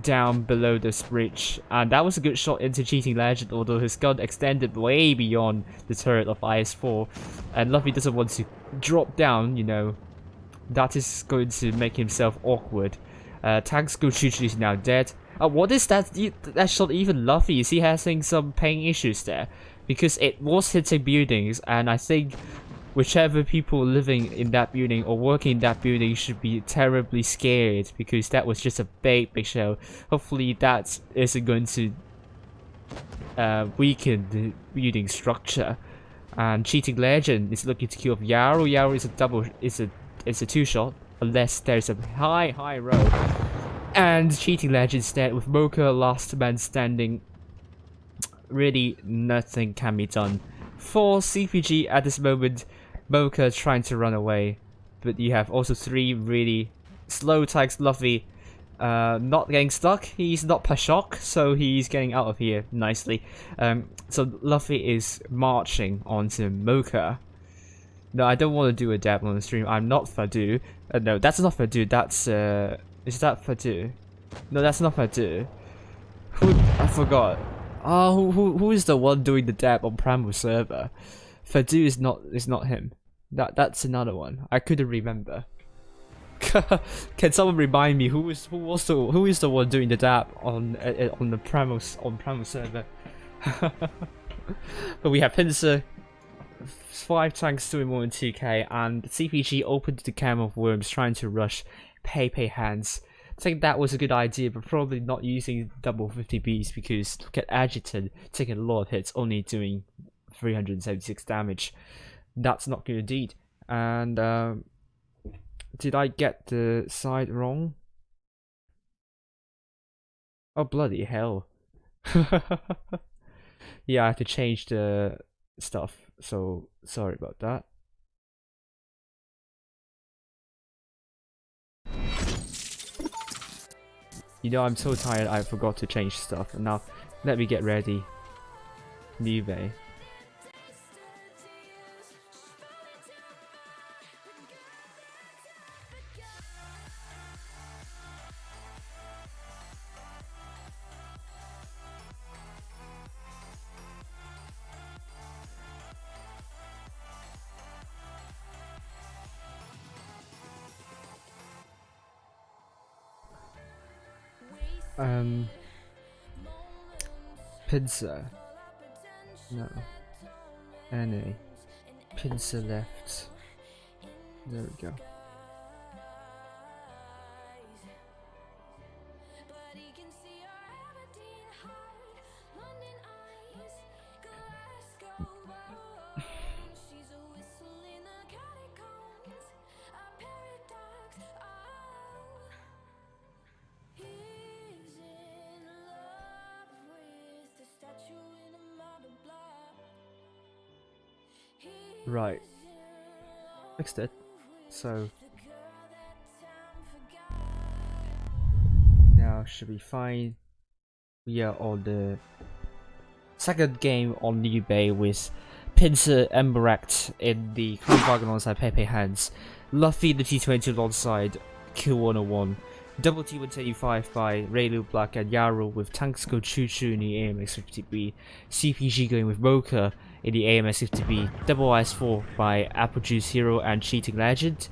down below this bridge, and that was a good shot into Cheating Legend, although his gun extended way beyond the turret of IS-4, and Luffy doesn't want to drop down, you know. That is going to make himself awkward. Tank School Chuchu is now dead. What is that shot? Even Luffy, is he having some pain issues there? Because it was hitting buildings, and I think whichever people living in that building or working in that building should be terribly scared, because that was just a big shell. Hopefully that isn't going to weaken the building structure. And Cheating Legend is looking to kill off Yaro. Yaro is a 2-shot, unless there's a high roll. And Cheating Legend is dead with Mocha last man standing. Really nothing can be done for CPG at this moment. Mocha trying to run away, but you have also 3 really slow tanks. Luffy not getting stuck. He's not Pashok, so he's getting out of here nicely. So Luffy is marching onto Mocha. No, I don't want to do a dab on the stream. I'm not Fadu. No, that's not Fadu. That's is that Fadu? No, that's not Fadu. Who? I forgot. Oh, who is the one doing the dab on Primal server? Fadu is not him. That's another one. I couldn't remember. Can someone remind me who is the one doing the dab on the Primal server? But we have Pincer, 5 tanks doing more than 2k, and CPG opened the Cam of Worms trying to rush Pepe hands. I think that was a good idea, but probably not using double 50Bs, because look at Adjutant taking a lot of hits, only doing 376 damage. That's not good indeed. And Did I get the side wrong? Oh bloody hell. Yeah, I have to change the stuff, so sorry about that. You know, I'm so tired I forgot to change stuff. Now, let me get ready. New Bay. Pincer. No. NA. Pincer left. There we go. Right. Fixed it. So now should be fine. We are on the second game on New Bay with Pincer Emberact in the Kronwagen alongside Pepe Hands, Luffy the T20 alongside Q101, Double T125 by Raylu Black and Yaro with Tanksco Choo Choo in the AMX50B, CPG going with Mocha in the AMX50B, Double IS4 by Apple Juice Hero and Cheating Legend,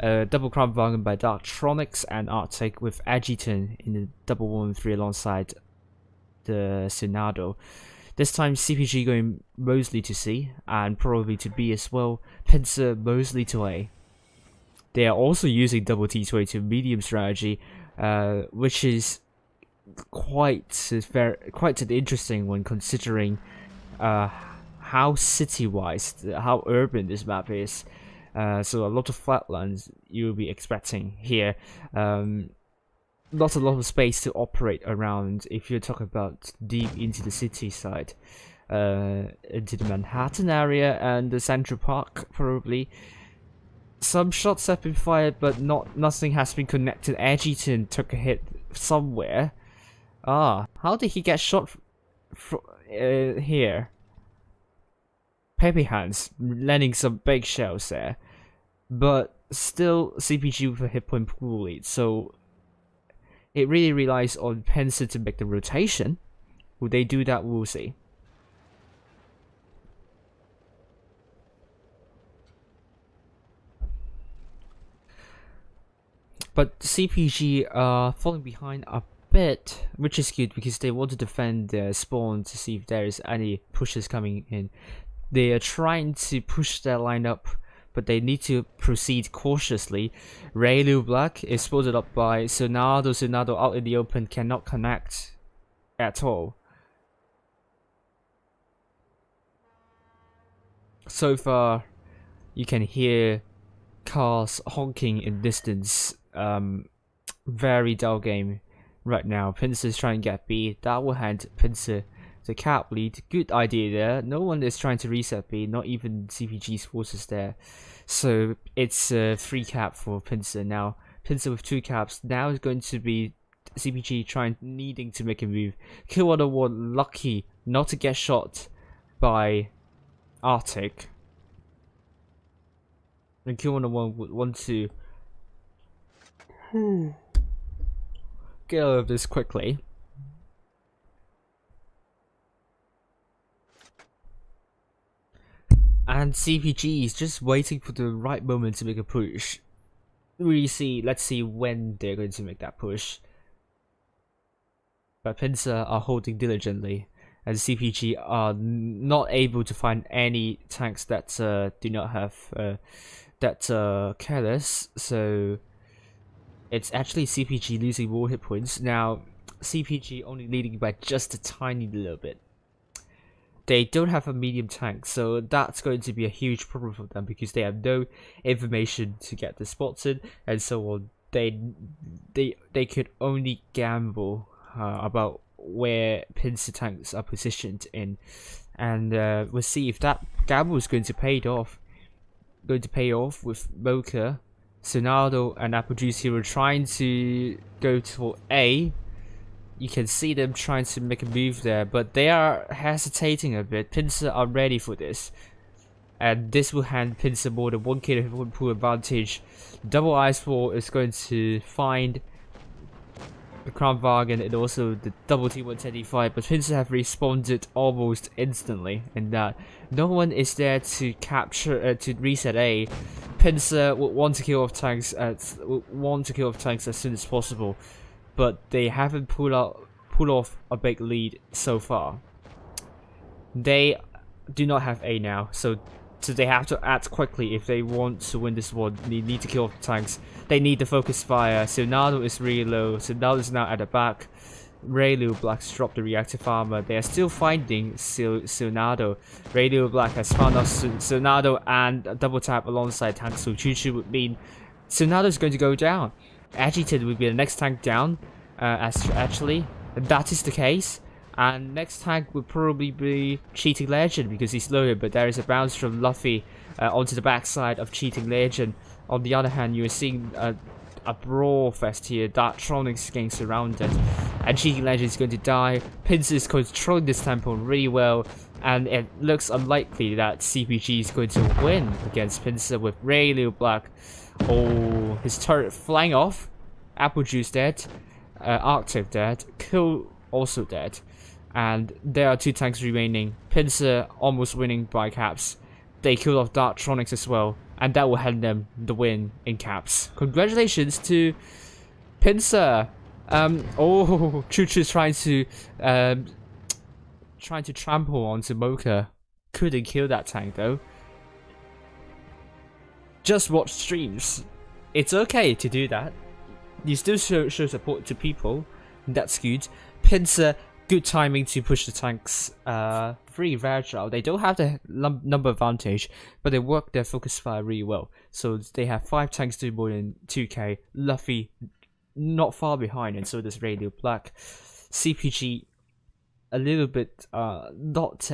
Double Kronwagen by Darktronics and Arctic with Agiton in the Double 113 alongside the Senado. This time CPG going mostly to C and probably to B as well, Pincer mostly to A. They are also using Double T22 medium strategy, which is quite an interesting one considering how city-wise, how urban this map is. So a lot of flatlands you'll be expecting here. Not a lot of space to operate around if you're talking about deep into the city side, into the Manhattan area and the Central Park probably. Some shots have been fired, but nothing has been connected. Edgerton took a hit somewhere. Ah, how did he get shot here? Pepe Hands landing some big shells there, but still CPG with a hit point pool lead. So it really relies on Pincer to make the rotation. Will they do that? We'll see. But CPG are falling behind a bit, which is good because they want to defend their spawn to see if there is any pushes coming in. They are trying to push their line up, but they need to proceed cautiously. Raylu Black is spotted up by Sonado. Sonado out in the open cannot connect at all. So far, you can hear cars honking in distance. Very dull game right now. Pincer is trying to get B. That will hand Pincer the cap lead. Good idea there. No one is trying to reset B, not even CPG's forces there. So it's a free cap for Pincer now. Pincer with 2 caps. Now is going to be CPG needing to make a move. Q101 lucky not to get shot by Arctic. And Q101 would want to get out of this quickly. And CPG is just waiting for the right moment to make a push. Let's see when they're going to make that push. But Pincer are holding diligently, and CPG are not able to find any tanks that do not have careless. So it's actually CPG losing more hit points now. CPG only leading by just a tiny little bit. they don't have a medium tank, so that's going to be a huge problem for them because they have no information to get the spots in and so on. They could only gamble about where Pincer tanks are positioned in, and we'll see if that gamble is going to pay off. With Mocha, Sonado, and Apple Juice Hero trying to go to A. You can see them trying to make a move there, but they are hesitating a bit. Pincer are ready for this, and this will hand Pincer more than 1k to pool advantage. Double Ice Ball is going to find the Crown Wagon and also the double T125, but Pincer have responded almost instantly in that no one is there to capture to reset A. Pincer would want to kill off tanks as soon as possible, but they haven't pulled off a big lead so far. They do not have A now, so they have to act quickly if they want to win this one. They need to kill off the tanks. They need the focus fire. Sonado is really low. Sonado is now at the back. Raylu Black's dropped the reactive armor. They are still finding Sonado. Raylu Black has found out Sonado and a double tap alongside tank, so Choo-Choo would mean Sonado is going to go down. Agitated would be the next tank down, actually. That is the case. And next tank would probably be Cheating Legend because he's lower, but there is a bounce from Luffy onto the backside of Cheating Legend. On the other hand, you are seeing a brawl fest here. Dartronics getting surrounded, and Cheating Legend is going to die. Pincer is controlling this tempo really well, and it looks unlikely that CPG is going to win against Pincer with Raylu Black. Oh, his turret flying off. Apple Juice dead. Arctic dead. Kill also dead. And there are 2 tanks remaining. Pincer almost winning by caps. They killed off Dartronics as well, and that will hand them the win in caps. Congratulations to Pincer. Oh, Choo-Choo's trying to trample onto Mocha. Couldn't kill that tank though. Just watch streams. It's okay to do that. You still show support to people. That's good. Pincer, good timing to push the tanks. Very fragile. They don't have the number advantage, but they work their focus fire really well. So they have 5 tanks doing more than 2k. Luffy not far behind, and so does Radio Black. CPG a little bit not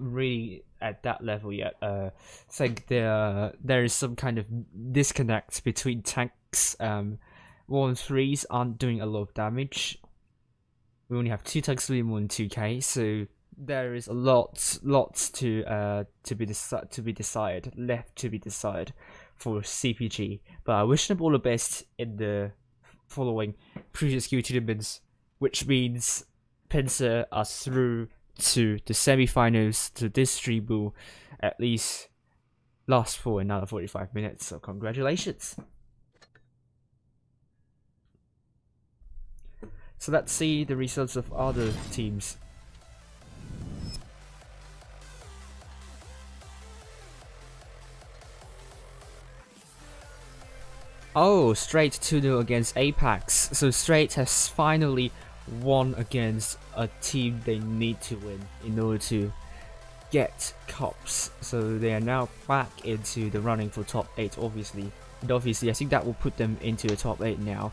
really at that level yet. I think there is some kind of disconnect between tanks. 1 and 3s aren't doing a lot of damage. We only have 2 tanks doing more than 2k, so there is a lot to be decided for CPG. But I wish them all the best in the following previous Q tournaments, which means Pincer are through to the semi-finals. So this stream will at least last for another 45 minutes. So congratulations. So let's see the results of other teams. Oh, Straight 2-0 against Apex. So Straight has finally won against a team they need to win in order to get cups. So they are now back into the running for top 8, obviously. And obviously, I think that will put them into the top 8 now.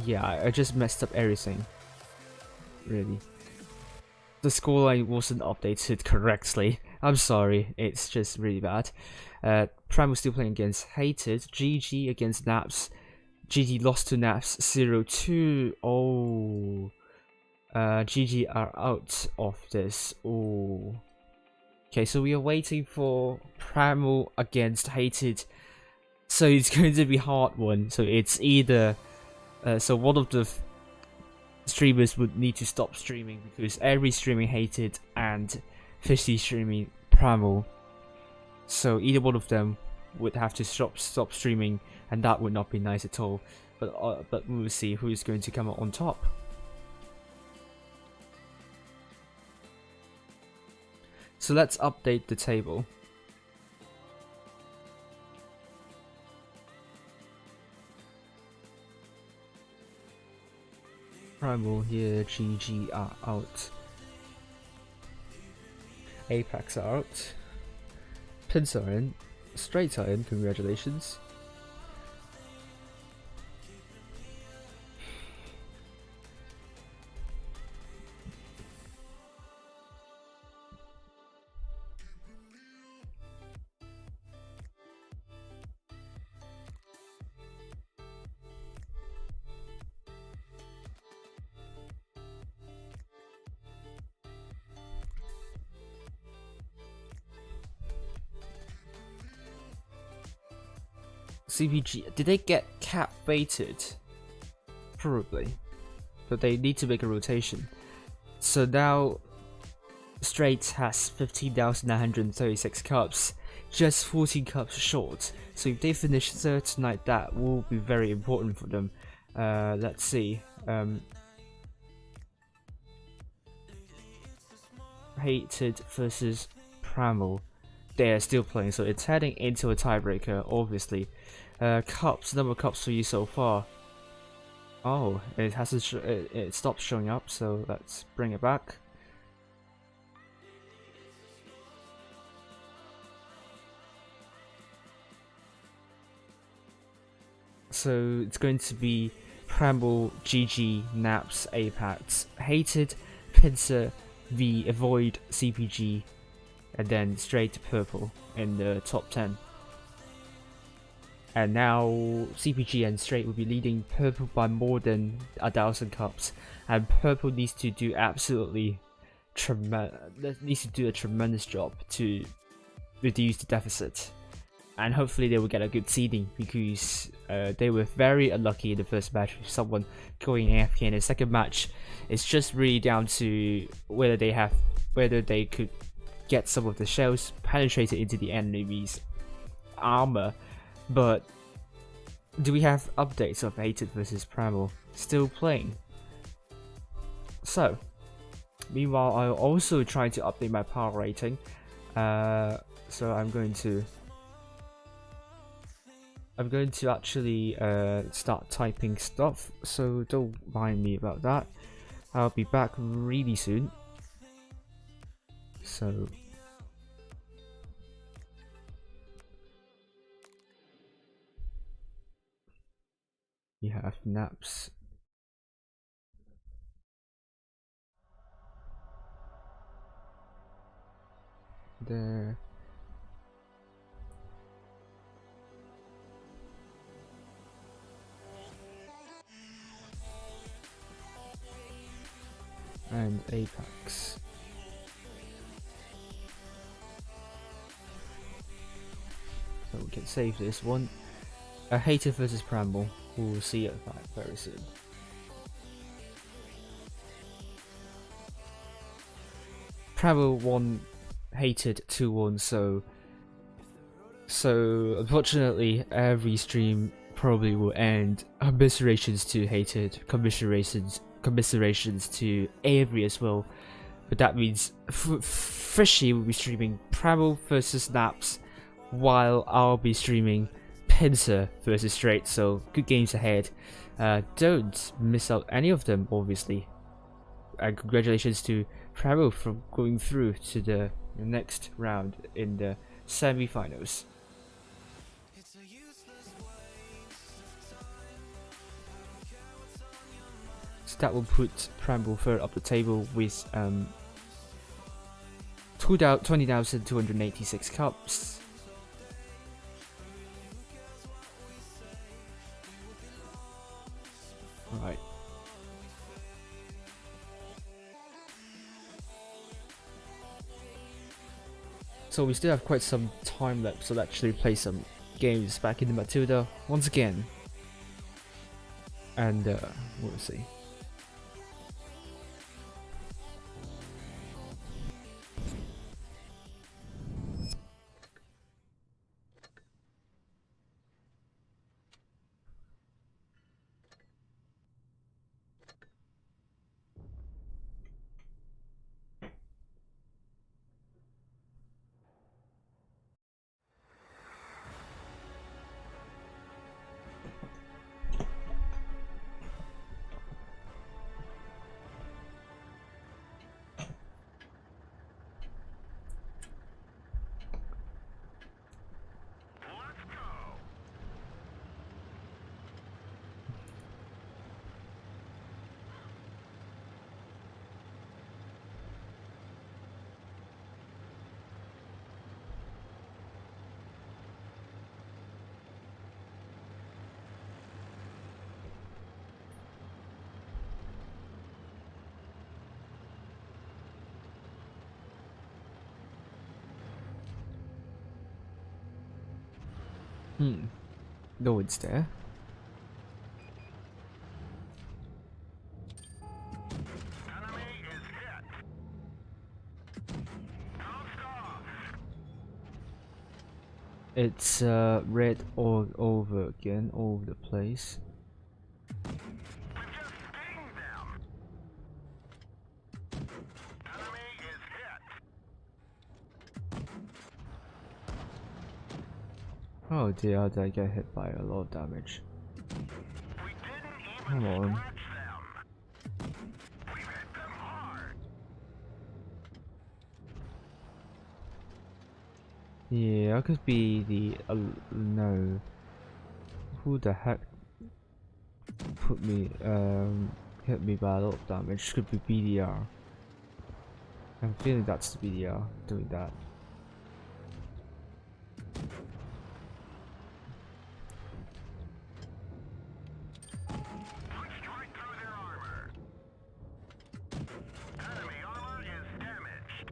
Yeah, I just messed up everything. Really. The scoreline wasn't updated correctly. I'm sorry, it's just really bad. Primal still playing against Hated. GG against Naps. GG lost to Naps 0-2. Oh. GG are out of this. Oh. Okay, so we are waiting for Primal against Hated. So it's going to be a hard one. So it's either... so one of the streamers would need to stop streaming because every streaming Hated and Fishy streaming Primal. So either one of them would have to stop streaming, and that would not be nice at all. But we will see who is going to come out on top. So let's update the table. Primal here, GG are out. Apex are out. Pincer are in. Straight are in, congratulations. CPG, did they get cap baited? Probably, but they need to make a rotation. So now Straight has 15,936 cups, just 14 cups short. So if they finish third tonight, that will be very important for them. Let's see. Hated versus Primal. They are still playing, so it's heading into a tiebreaker, obviously. Cups, number of cups for you so far. Oh, it hasn't. It stopped showing up, so let's bring it back. So it's going to be Primal, GG, Naps, Apex, Hated, Pincer, V, Avoid, CPG, and then straight to Purple in the top 10. And now CPG and Straight will be leading Purple by more than 1,000 cups, and Purple needs to do absolutely a tremendous job to reduce the deficit, and hopefully they will get a good seeding, because they were very unlucky in the first match with someone going AFK in the second match. It's just really down to whether they could get some of the shells penetrated into the enemy's armor. But do we have updates of Hated versus Primal still playing? So meanwhile, I'll also try to update my power rating. So I'm going to actually start typing stuff, so don't mind me about that. I'll be back really soon. So we have Naps. There. And Apex. So we can save this one. Hated versus Primal. We'll see it very soon. Primal won Hated 2-1, so unfortunately every stream probably will end. Commiserations to Hated, commiserations to Avery as well. But that means Fishy will be streaming Primal versus Naps, while I'll be streaming Pincer versus Straight. So good games ahead. Don't miss out any of them, obviously. And congratulations to Primal for going through to the next round in the semi-finals. So that will put Primal third up the table with 20,286 cups. Right. So we still have quite some time left, so let's actually play some games back in the Matilda once again. And we'll see. No one's there. Enemy is hit. Toast off. It's red all over again, all over the place. We just sting them. Enemy is hit. Oh dear, did I get hit by a lot of damage? We didn't even Come on. scratch them. We hit them hard. Yeah, I could be the no. Who the heck put me hit me by a lot of damage? Could be BDR. I'm feeling that's the BDR doing that. Punched right through their armor. Enemy armor is damaged.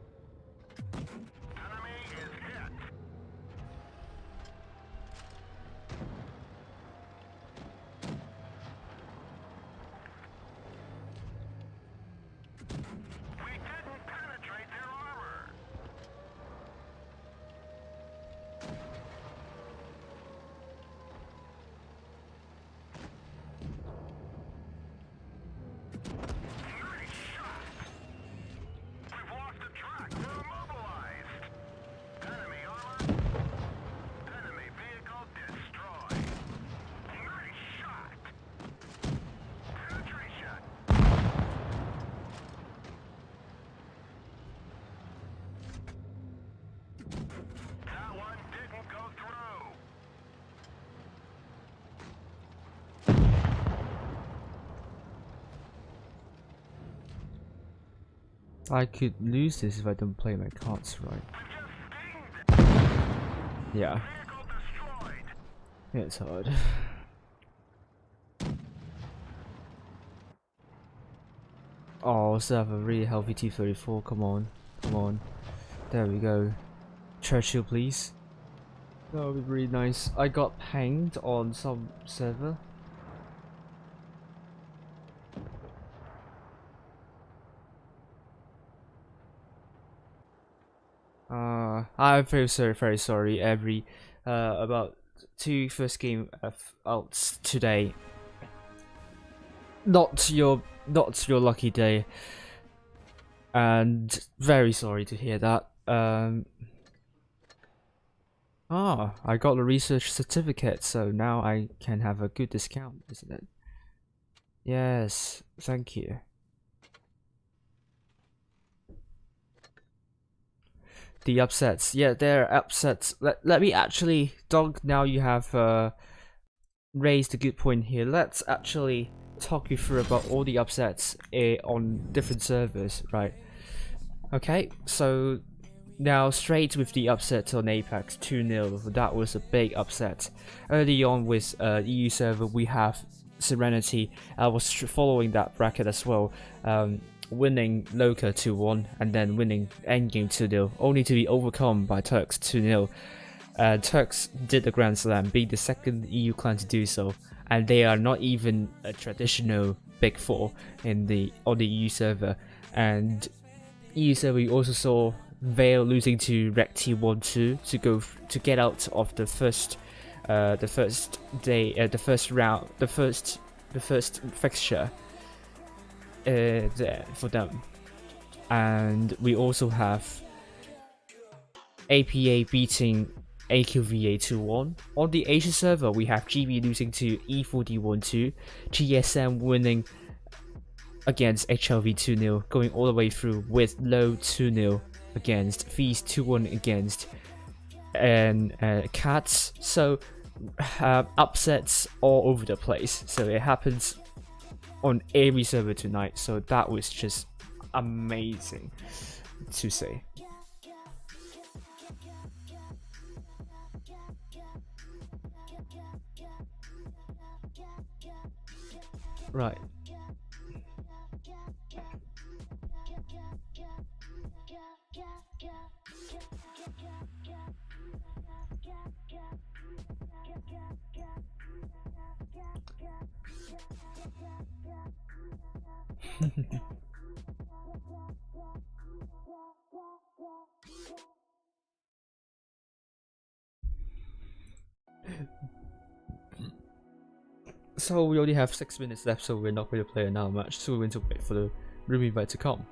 Enemy is hit. We didn't penetrate their armor. Nice shot. We've lost the track. We're immobilized. Enemy armor. Enemy vehicle destroyed. Nice shot. Penetration. That one didn't go through. I could lose this if I don't play my cards right. We just sting them. Yeah, Vehicle destroyed. it's hard. Oh, still have a really healthy T-34. Come on, come on. There we go. Churchill, please. That would be really nice. I got pinged on some server. I'm very sorry. About two first game out today. Not your lucky day. And very sorry to hear that. I got a research certificate, so now I can have a good discount, isn't it? Yes, thank you. The upsets, yeah, they're upsets. Let me actually, Dog, now you have raised a good point here. Let's actually talk you through about all the upsets on different servers, right? Okay, so now straight with the upset on Apex 2-0, that was a big upset. Early on with EU server, we have Serenity. I was following that bracket as well, winning Loka 2-1 and then winning Endgame 2-0, only to be overcome by Turks 2-0. Turks did the Grand Slam, being the second EU clan to do so, and they are not even a traditional Big Four on the EU server. And EU server, we also saw Vale losing to Recti 1-2 to get out of the first fixture there for them. And we also have APA beating AQVA 2-1. On the Asia server, we have GB losing to E40 1-2, GSM winning against HLV 2-0, going all the way through with Low 2-0 against Feast 2-1 against and Cats. So upsets all over the place. So it happens on every server tonight. So that was just amazing to see. Right. So we only have 6 minutes left, so we're not going to play another match, so we're going to wait for the room invite to come.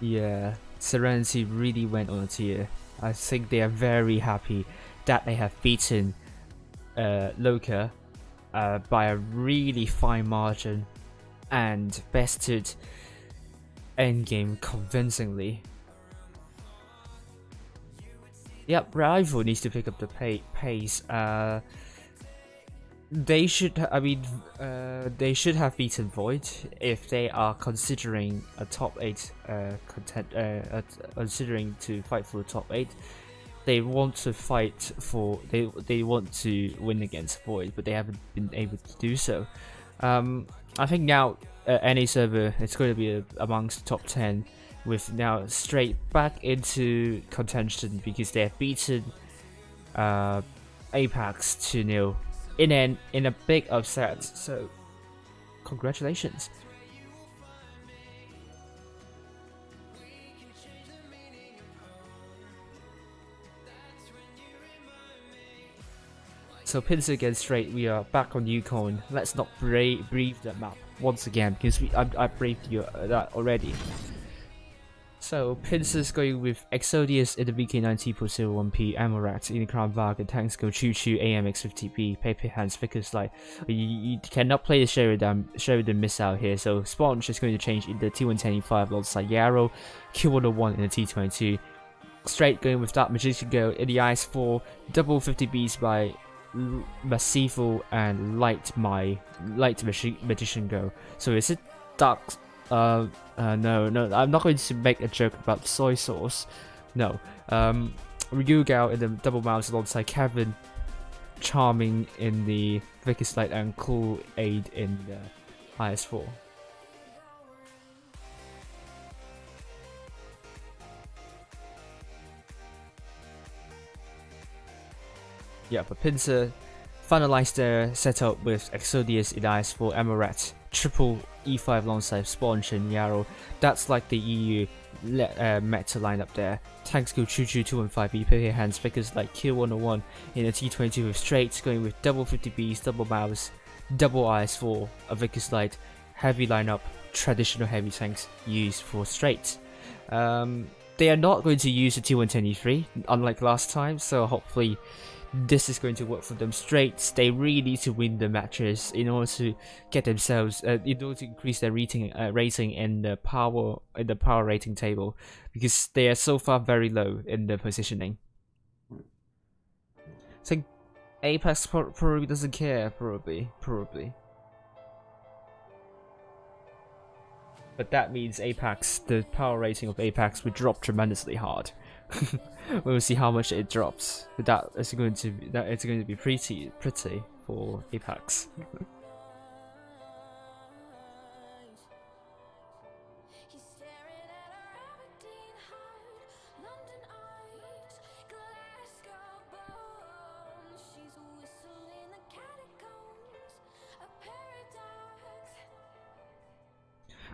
Yeah, Serenity really went on a tear. I think they are very happy that they have beaten Loka by a really fine margin and bested Endgame convincingly. Yep, Rival needs to pick up the pace. They should. I mean, they should have beaten Void if they are considering a top 8 considering to fight for the top 8. They want to fight for. They want to win against Void, but they haven't been able to do so. I think now any server it's going to be amongst the top 10, with now straight back into contention because they have beaten Apex 2-0 in a big upset. So congratulations. So Pincer against Straight, we are back on Yukon. Let's not brief that map once again because I briefed you that already. So Pincer's going with Exodius in the VK90.01p, Amorat in the Crown Varg, and tanks go Choo Choo, AMX50B, Pepe Hands, Vickers Light. You cannot play the Sheridan missile here, so Sponge is going to change in the T110E5 alongside Yarrow, Q101 in the T22. Straight going with Dark Magician Go in the IS4, double 50Bs by Massivo and Light Magician Go. So is it Dark? No, I'm not going to make a joke about soy sauce. No. Ryu Gao in the double mouse alongside Kevin Charming in the Vickers Light and Cool Aid in the IS4. Yeah, but Pincer finalized their setup with Exodius in IS4, Amorat, triple E5 alongside Sponge and Yarrow. That's like the EU meta lineup there. Tanks go Choo Choo 215B, Pepe Hands, Vickers like Q101 in a T22 with Straight going with double 50Bs, double mouse, double IS4, a Vickers Light, heavy lineup, traditional heavy tanks used for Straight. They are not going to use the T110E3 unlike last time, so hopefully this is going to work for them. Straight, they really need to win the matches in order to get themselves, in order to increase their rating in the power rating table, because they are so far very low in the positioning. So Apex probably doesn't care, probably. But that means Apex, the power rating of Apex will drop tremendously hard. We'll see how much it drops. But it's going to be pretty for Apex.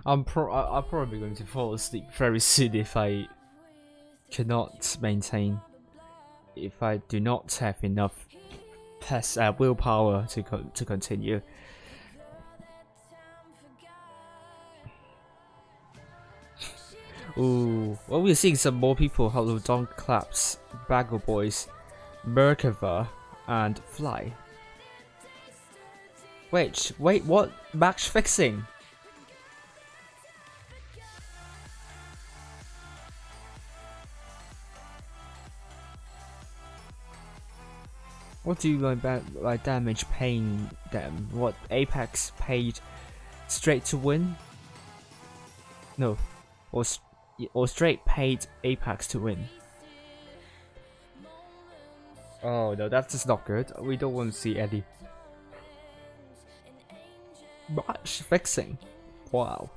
I'm probably going to fall asleep very soon if I cannot maintain, if I do not have enough willpower to continue. Ooh, well, we're seeing some more people. Hello, Don Claps, Bagel Boys, Merkava, and Fly. Wait, what? Match fixing? What do you mean by damage paying them? What, Apex paid Straight to win? No, or Straight paid Apex to win. Oh no, that's just not good. We don't want to see any match fixing. Wow.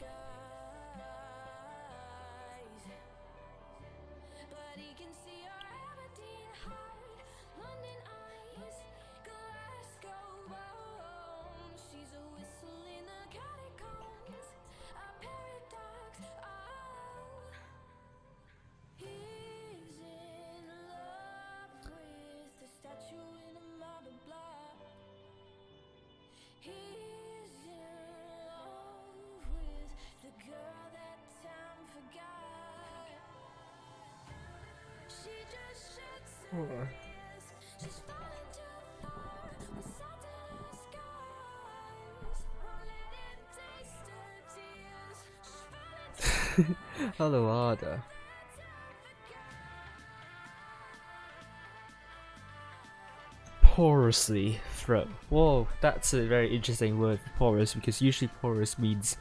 Hello, Ada. Porously throw. Whoa, that's a very interesting word for porous, because usually porous means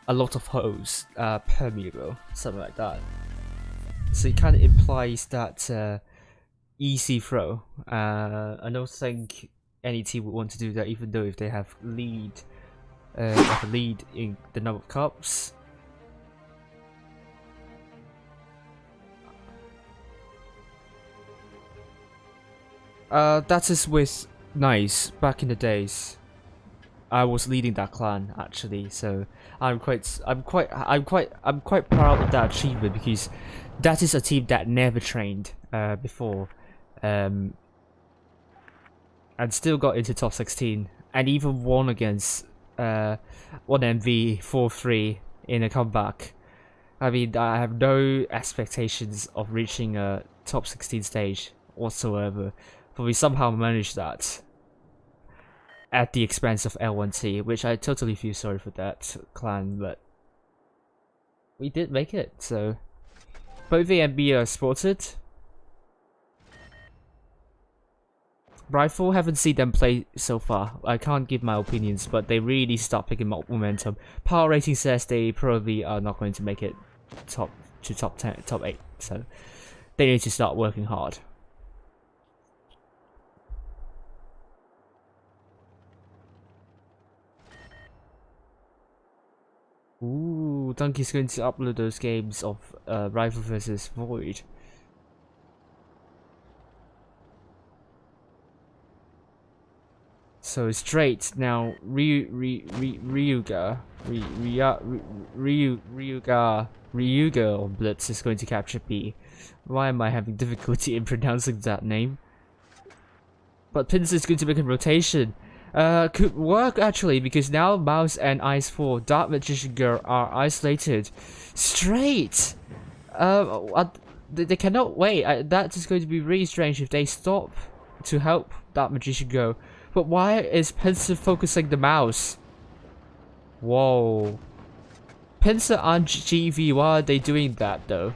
a lot of holes, permeable, something like that. So it kind of implies that easy throw. I don't think any team would want to do that, even though if they have like a lead in the number of cups. That is with Nice back in the days. I was leading that clan actually, so I'm quite proud of that achievement, because that is a team that never trained before, and still got into top 16 and even won against 1MV 4-3 in a comeback. I mean, I have no expectations of reaching a top 16 stage whatsoever, but we somehow managed that at the expense of L1T, which I totally feel sorry for that clan, but we did make it. So both A and B are spotted. Rifle, haven't seen them play so far. I can't give my opinions, but they really start picking up momentum. Power rating says they probably are not going to make it top 10, top 8, so they need to start working hard. Ooh, Donkey's going to upload those games of Rifle versus Void. So straight now, Ryuga on Blitz is going to capture B. Why am I having difficulty in pronouncing that name? But Pincer is going to make a rotation. Could work actually, because now Mouse and Ice 4 Dark Magician Girl are isolated. Straight! They cannot wait. That is going to be really strange if they stop to help Dark Magician Girl. But why is Pincer focusing the Mouse? Whoa. Pincer and GV, why are they doing that though?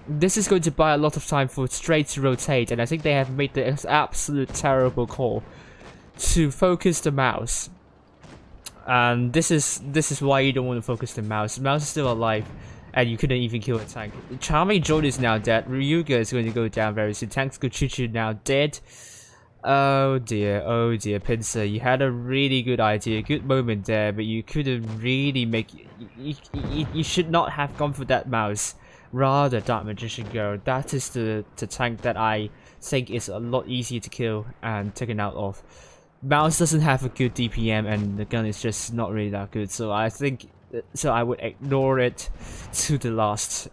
This is going to buy a lot of time for Straight to rotate, and I think they have made the absolute terrible call to focus the Mouse. And this is why you don't want to focus the Mouse. The Mouse is still alive, and you couldn't even kill a tank. Charming Jordan is now dead. Ryuga is going to go down very soon. Tank's Gochu now dead. Oh dear, Pincer, you had a really good idea, good moment there, but you couldn't really make. You should not have gone for that Mouse. Rather, Dark Magician Girl. That is the tank that I think is a lot easier to kill and taken out of. Mouse doesn't have a good DPM, and the gun is just not really that good. So I think, I would ignore it to the last.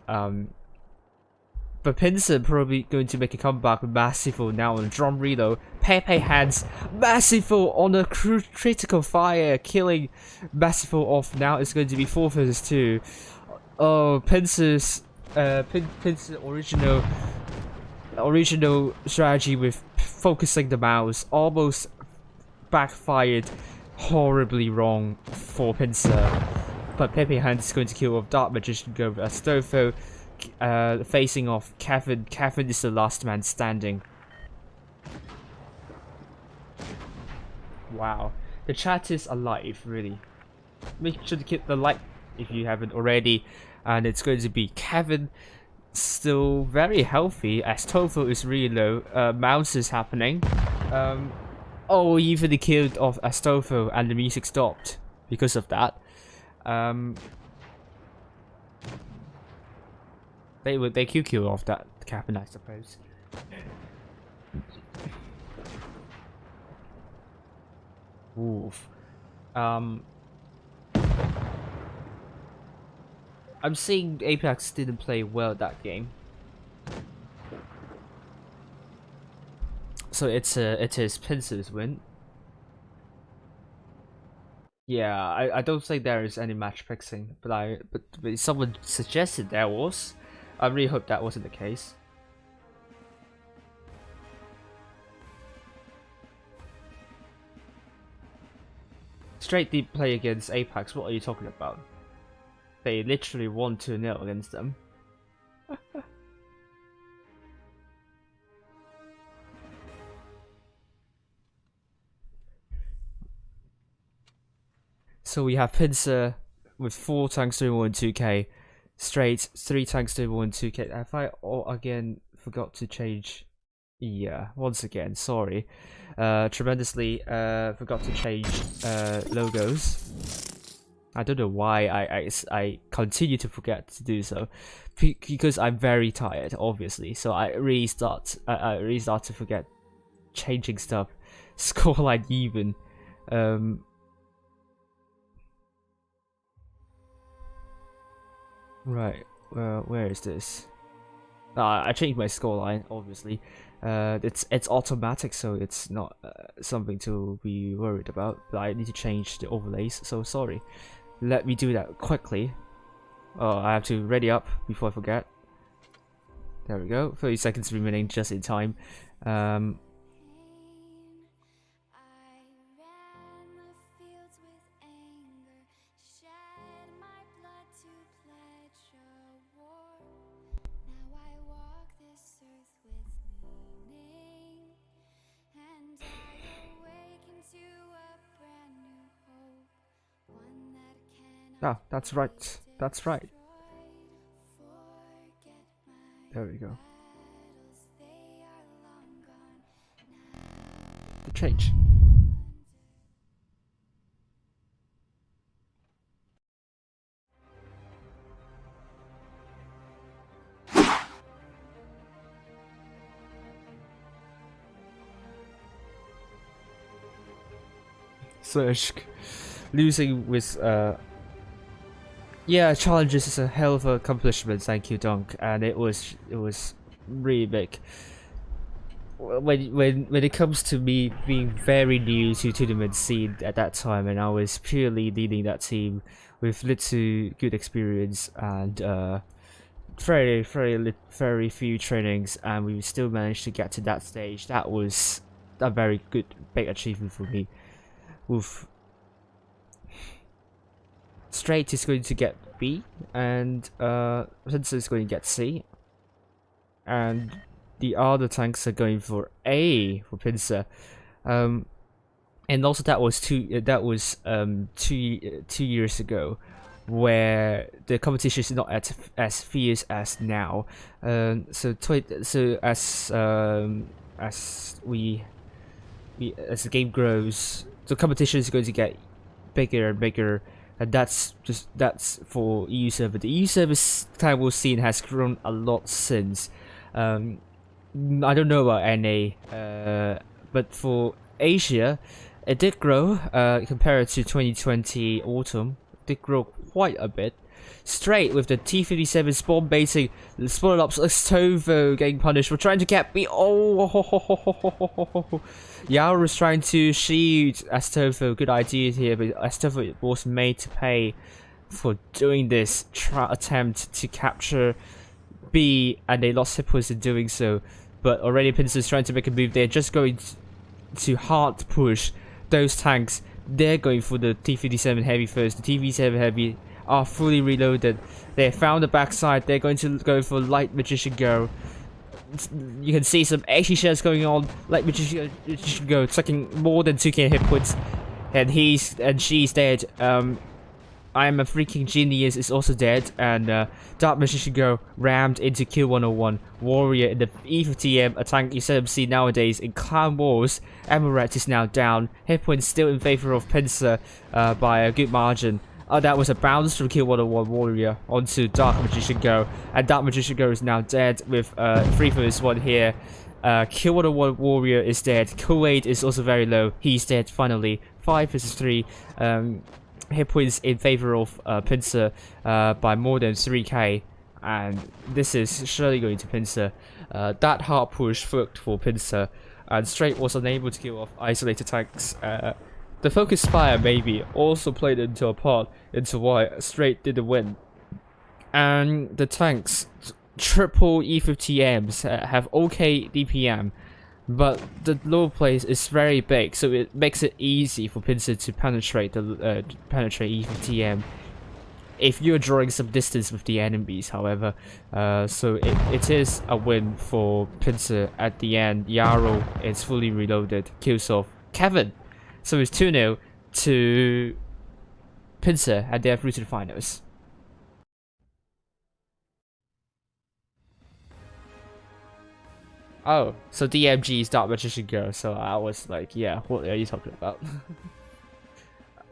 But Pincer probably going to make a comeback with Massiful now on drum reload. Pepe hands Massiful on a critical fire, killing Massiful off. Now it's going to be 4 versus 2. Oh, Pincer's Pincer's original strategy with focusing the Mouse almost backfired horribly wrong for Pincer. But Pepe Hands is going to kill off Dark Magician Girl with Astolfo. Facing off Kevin. Kevin is the last man standing. Wow, the chat is alive, really. Make sure to hit the like if you haven't already. And it's going to be Kevin, still very healthy, as Tofu is really low. Mouse is happening. Oh, even the kill of Astolfo, and the music stopped because of that. They QQ off that cabin, I suppose. Oof. I'm seeing Apex didn't play well that game. So it is Pincer's win. Yeah, I don't think there is any match fixing, but someone suggested there was. I really hope that wasn't the case. Straight deep play against Apex, what are you talking about? They literally won 2-0 against them. So we have Pincer with 4 tanks doing 1 2k, straight 3 tanks doing 1 2k. Have I again forgot to change? Yeah, once again, sorry. Tremendously forgot to change logos. I don't know why I continue to forget to do so, because I'm very tired, obviously. So I really start to forget changing stuff. Scoreline even. Right. Where is this? I changed my scoreline, obviously. It's automatic, so it's not something to be worried about. But I need to change the overlays, so sorry. Let me do that quickly. Oh, I have to ready up before I forget. There we go. 30 seconds remaining, just in time. Ah, that's right. That's right. There we go. The change. Surge losing with yeah, challenges is a hell of an accomplishment, thank you, Dunk, and it was really big. When it comes to me being very new to tournament scene at that time, and I was purely leading that team with little good experience and very few trainings, and we still managed to get to that stage. That was a very good big achievement for me. Oof. Straight is going to get B, and Pincer is going to get C, and the other tanks are going for A for Pincer. And also that was two years ago, where the competition is not as fierce as now. So as the game grows, the competition is going to get bigger and bigger. And that's for EU server. The EU server's time war scene has grown a lot since. I don't know about NA, but for Asia, it did grow compared to 2020 autumn. It did grow quite a bit. Straight with the T-57 spawn baiting, the spawn ops Astovo getting punished for trying to get me. Oh, Yara was trying to shield Astovo. Good idea here, but Astovo was made to pay for doing this attempt to capture B, and they lost hit points in doing so. But already Pincer is trying to make a move. They're just going to hard push those tanks. They're going for the T-57 heavy first. The T-57 heavy are fully reloaded. They found the backside. They're going to go for Light Magician Girl. You can see some AT shares going on. Light Magician Girl taking more than 2k hit points, and she's dead. I am a freaking genius is also dead, and Dark Magician Girl rammed into Kill 101. Warrior in the E50M, a tank you seldom see nowadays in Clan Wars. Amaret is now down. Hit points still in favor of Pincer by a good margin. Oh, that was a bounce from Kill 101 Warrior onto Dark Magician Girl, and Dark Magician Girl is now dead with 3 vs 1 here. Kill 101 Warrior is dead. Kool-Aid is also very low. He's dead finally. 5 vs 3. Hit points in favor of Pincer by more than 3k, and this is surely going to Pincer. That hard push worked for Pincer, and Straight was unable to kill off isolated tanks. The focus fire maybe also played into a part into why Straight didn't win. And the tanks, triple E50Ms, have okay DPM, but the low place is very big, so it makes it easy for Pincer to penetrate the penetrate E50M if you're drawing some distance with the enemies, however. So it is a win for Pincer at the end. Yarrow is fully reloaded, kills off Kevin. So it's 2-0 to Pincer, and they have through to the finals. Oh, so DMG is Dark Magician Girl, so I was like, yeah, what are you talking about?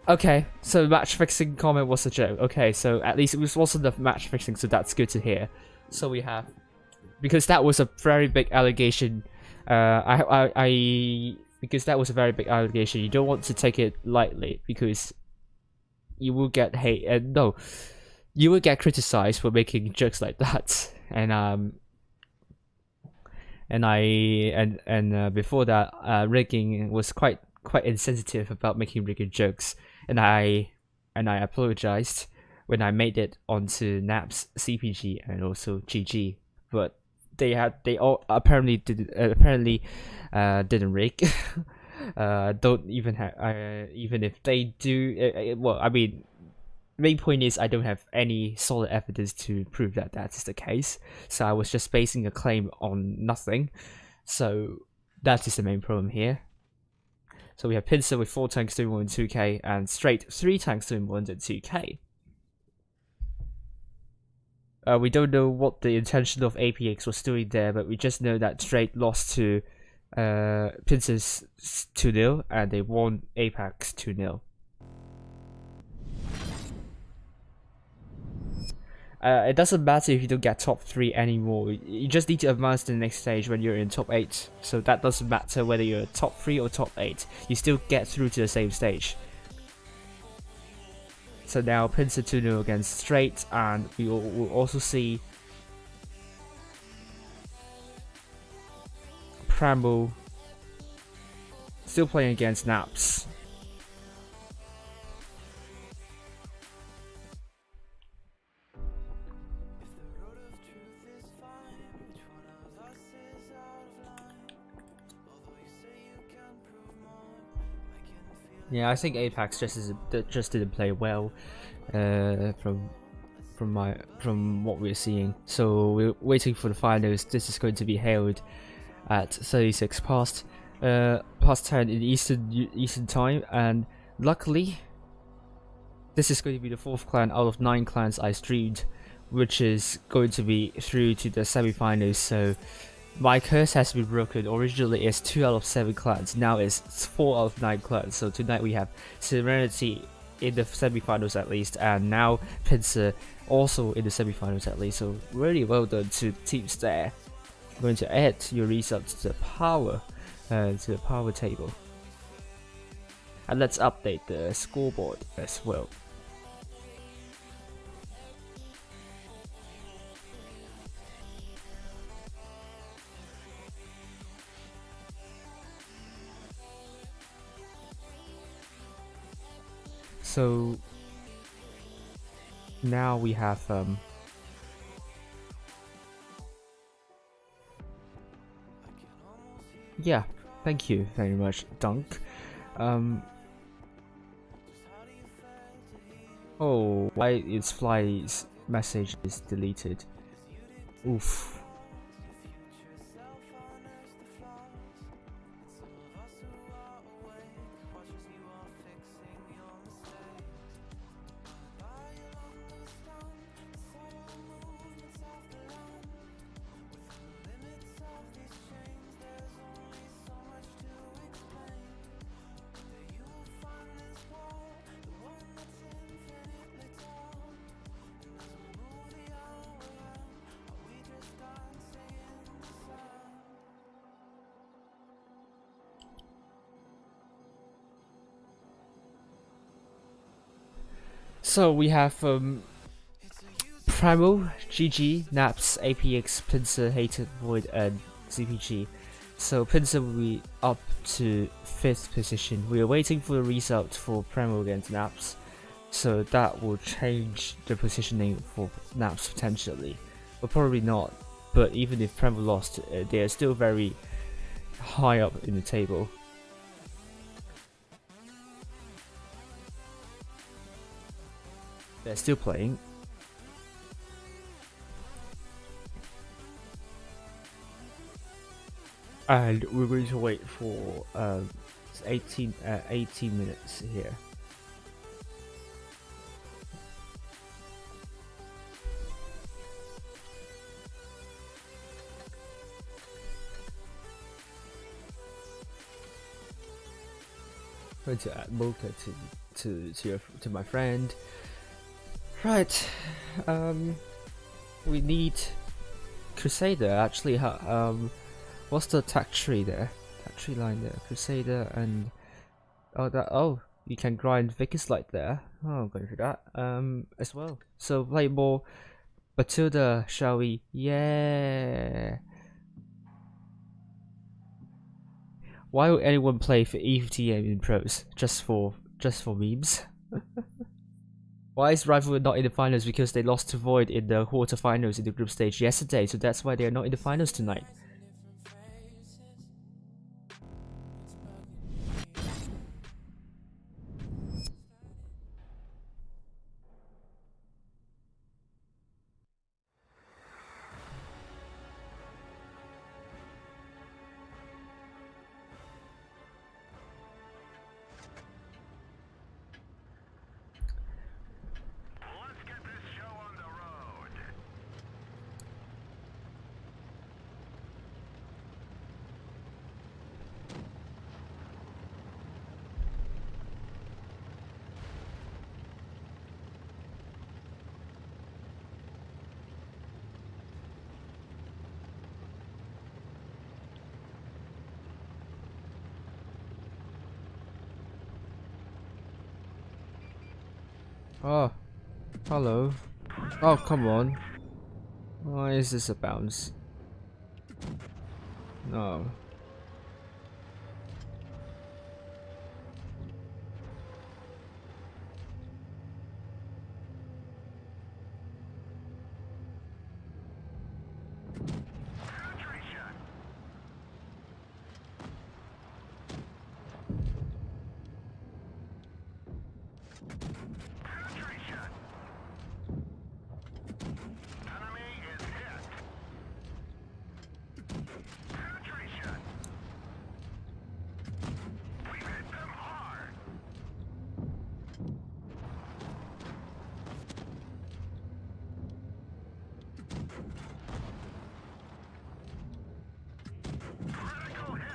Okay, so match fixing comment was a joke. Okay, so at least it wasn't the match fixing, so that's good to hear. So we have, because that was a very big allegation. Because that was a very big allegation. You don't want to take it lightly because you will get hate. And no, you will get criticized for making jokes like that. And before that, Rigging was quite insensitive about making rigging jokes, and I apologized when I made it onto Naps CPG and also GG, but they all apparently didn't rig. Don't even have even if they do. Well, I mean, main point is I don't have any solid evidence to prove that that is the case. So I was just basing a claim on nothing. So that is the main problem here. So we have Pincer with 4 tanks doing more than 2k, and Straight 3 tanks doing more than 2k. We don't know what the intention of APX was doing there, but we just know that Straight lost to Pincer's 2-0, and they won Apex 2-0. It doesn't matter if you don't get top 3 anymore. You just need to advance to the next stage when you're in top 8. So that doesn't matter whether you're top 3 or top 8. You still get through to the same stage. So now Pincer 2-0 against Straight, and we will also see Primal still playing against Naps. Yeah, I think Apex just didn't play well from what we're seeing. So we're waiting for the finals. This is going to be held at 36 past 10 in Eastern time, and luckily this is going to be the 4th clan out of 9 clans I streamed, which is going to be through to the semi-finals. So my curse has been broken. Originally it's 2 out of 7 clans, now it's 4 out of 9 clans. So tonight we have Serenity in the semi-finals at least, and now Pincer also in the semi-finals at least. So really well done to teams there. I'm going to add your results to the power table, and let's update the scoreboard as well. So now we have yeah, thank you very much, Dunk. Oh, why its fly's message is deleted? Oof. So we have Primal, GG, Naps, APX, Pincer, Hated, Void, and CPG. So Pincer will be up to 5th position. We are waiting for the result for Primal against Naps, so that will change the positioning for Naps potentially, but probably not. But even if Primal lost, they are still very high up in the table. They're still playing. And we're going to wait for 18 minutes here. Going to add Mocha to my friend. Right. We need Crusader actually. What's the tag tree there? Tag tree line there. Crusader and you can grind Vickers Light there. Oh, I'm going for that as well. So play more Matilda, shall we? Yeah. Why would anyone play for EVTM in pros? Just for memes? Why is Rival not in the finals? Because they lost to Void in the quarterfinals in the group stage yesterday, so that's why they're not in the finals tonight. Let's get this show on the road. Oh, hello. Oh, come on. Why is this a bounce? No. Attribution. Attribution. Enemy is hit. Attribution. We hit them hard. Critical hit.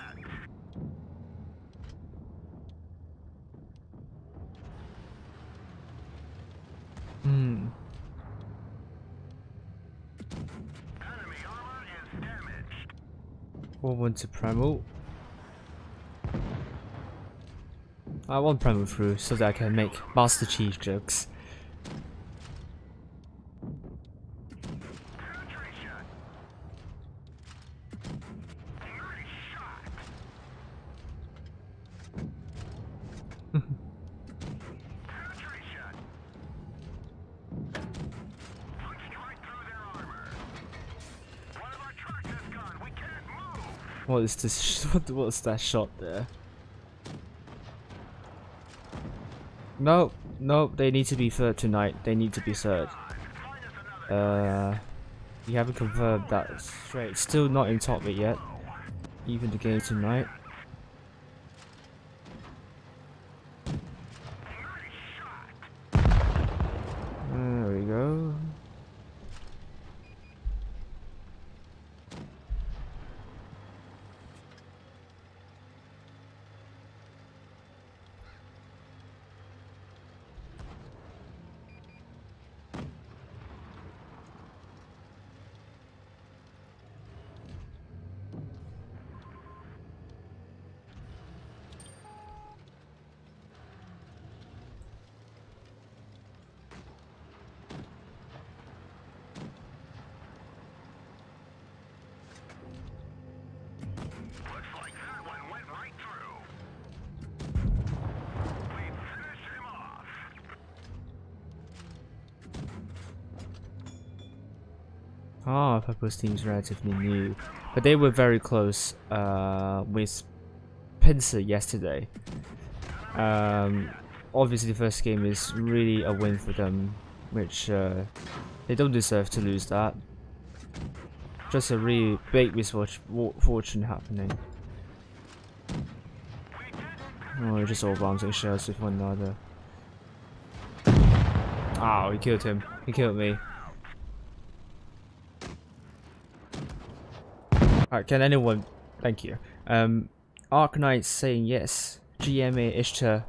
Hmm. Enemy armor is damaged. 4-1 to Primal. I want Primal through so that I can make Master Chief jokes. Attribution. Nice shot. Attribution. Punched right through their armor. One of our trucks is gone. We can't move. What is this? What's that shot there? Nope, nope. They need to be third tonight. They need to be third. Find us another. We haven't confirmed that straight. Still not in top 8 yet. Even the game tonight. There we go. Ah, Purple's team is relatively new, but they were very close with Pincer yesterday. Obviously the first game is really a win for them, which they don't deserve to lose that. Just a really big misfortune happening. Oh, they're just all bouncing shells with one another. Oh, he killed him. He killed me. Alright, can anyone... Thank you. Arknight saying yes. GMA Ishtar.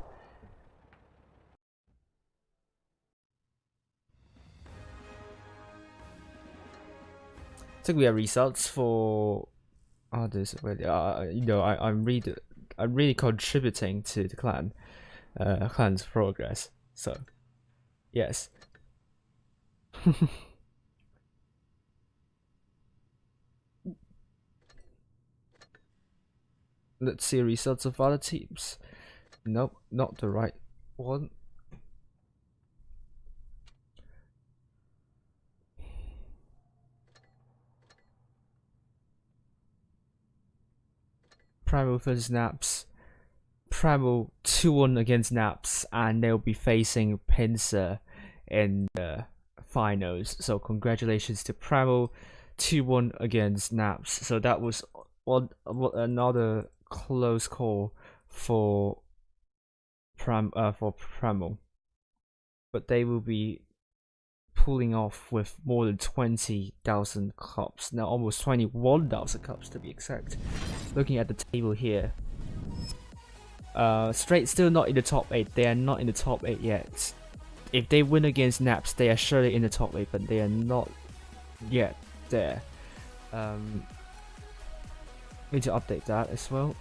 I think we have results for others. You know, I'm really contributing to the clan's progress. So, yes. Let's see results of other teams. Nope, not the right one. Primal versus Naps. Primal 2-1 against Naps, and they'll be facing Pincer in the finals. So congratulations to Primal, 2-1 against Naps. So that was another close call for Primal, but they will be pulling off with more than 20,000 cups. Now almost 21,000 cups to be exact. Looking at the table here, Straight still not in the top 8. They are not in the top 8 yet. If they win against Naps, they are surely in the top 8, but they are not yet there. Need to update that as well.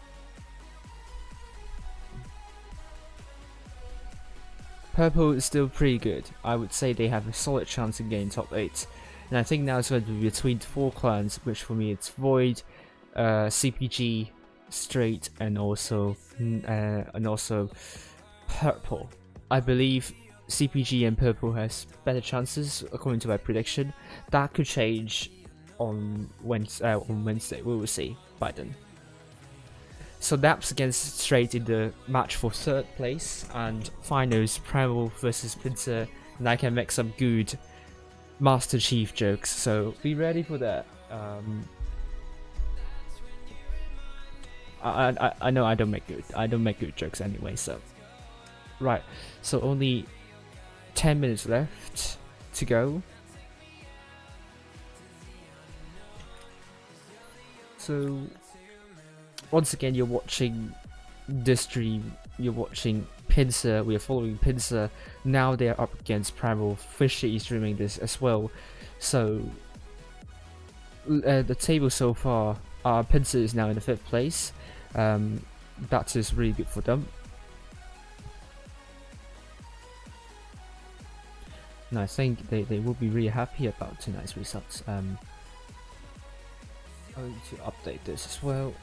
Purple is still pretty good. I would say they have a solid chance of getting top 8. And I think now it's going to be between 4 clans, which for me it's Void, CPG, Straight, and also Purple. I believe CPG and Purple has better chances according to my prediction. That could change on Wednesday. We will see by then. So Naps against Straight in the match for 3rd place, and finals Primal versus Pincer, and I can make some good Master Chief jokes, so be ready for that. I know I don't make good jokes anyway, so right. So only 10 minutes left to go. So once again, you're watching this stream, you're watching Pincer, we are following Pincer. Now they are up against Primal. Fishy is streaming this as well. So the table so far, Pincer is now in the 5th place. That is really good for them. And I think they will be really happy about tonight's results. I'm going to update this as well.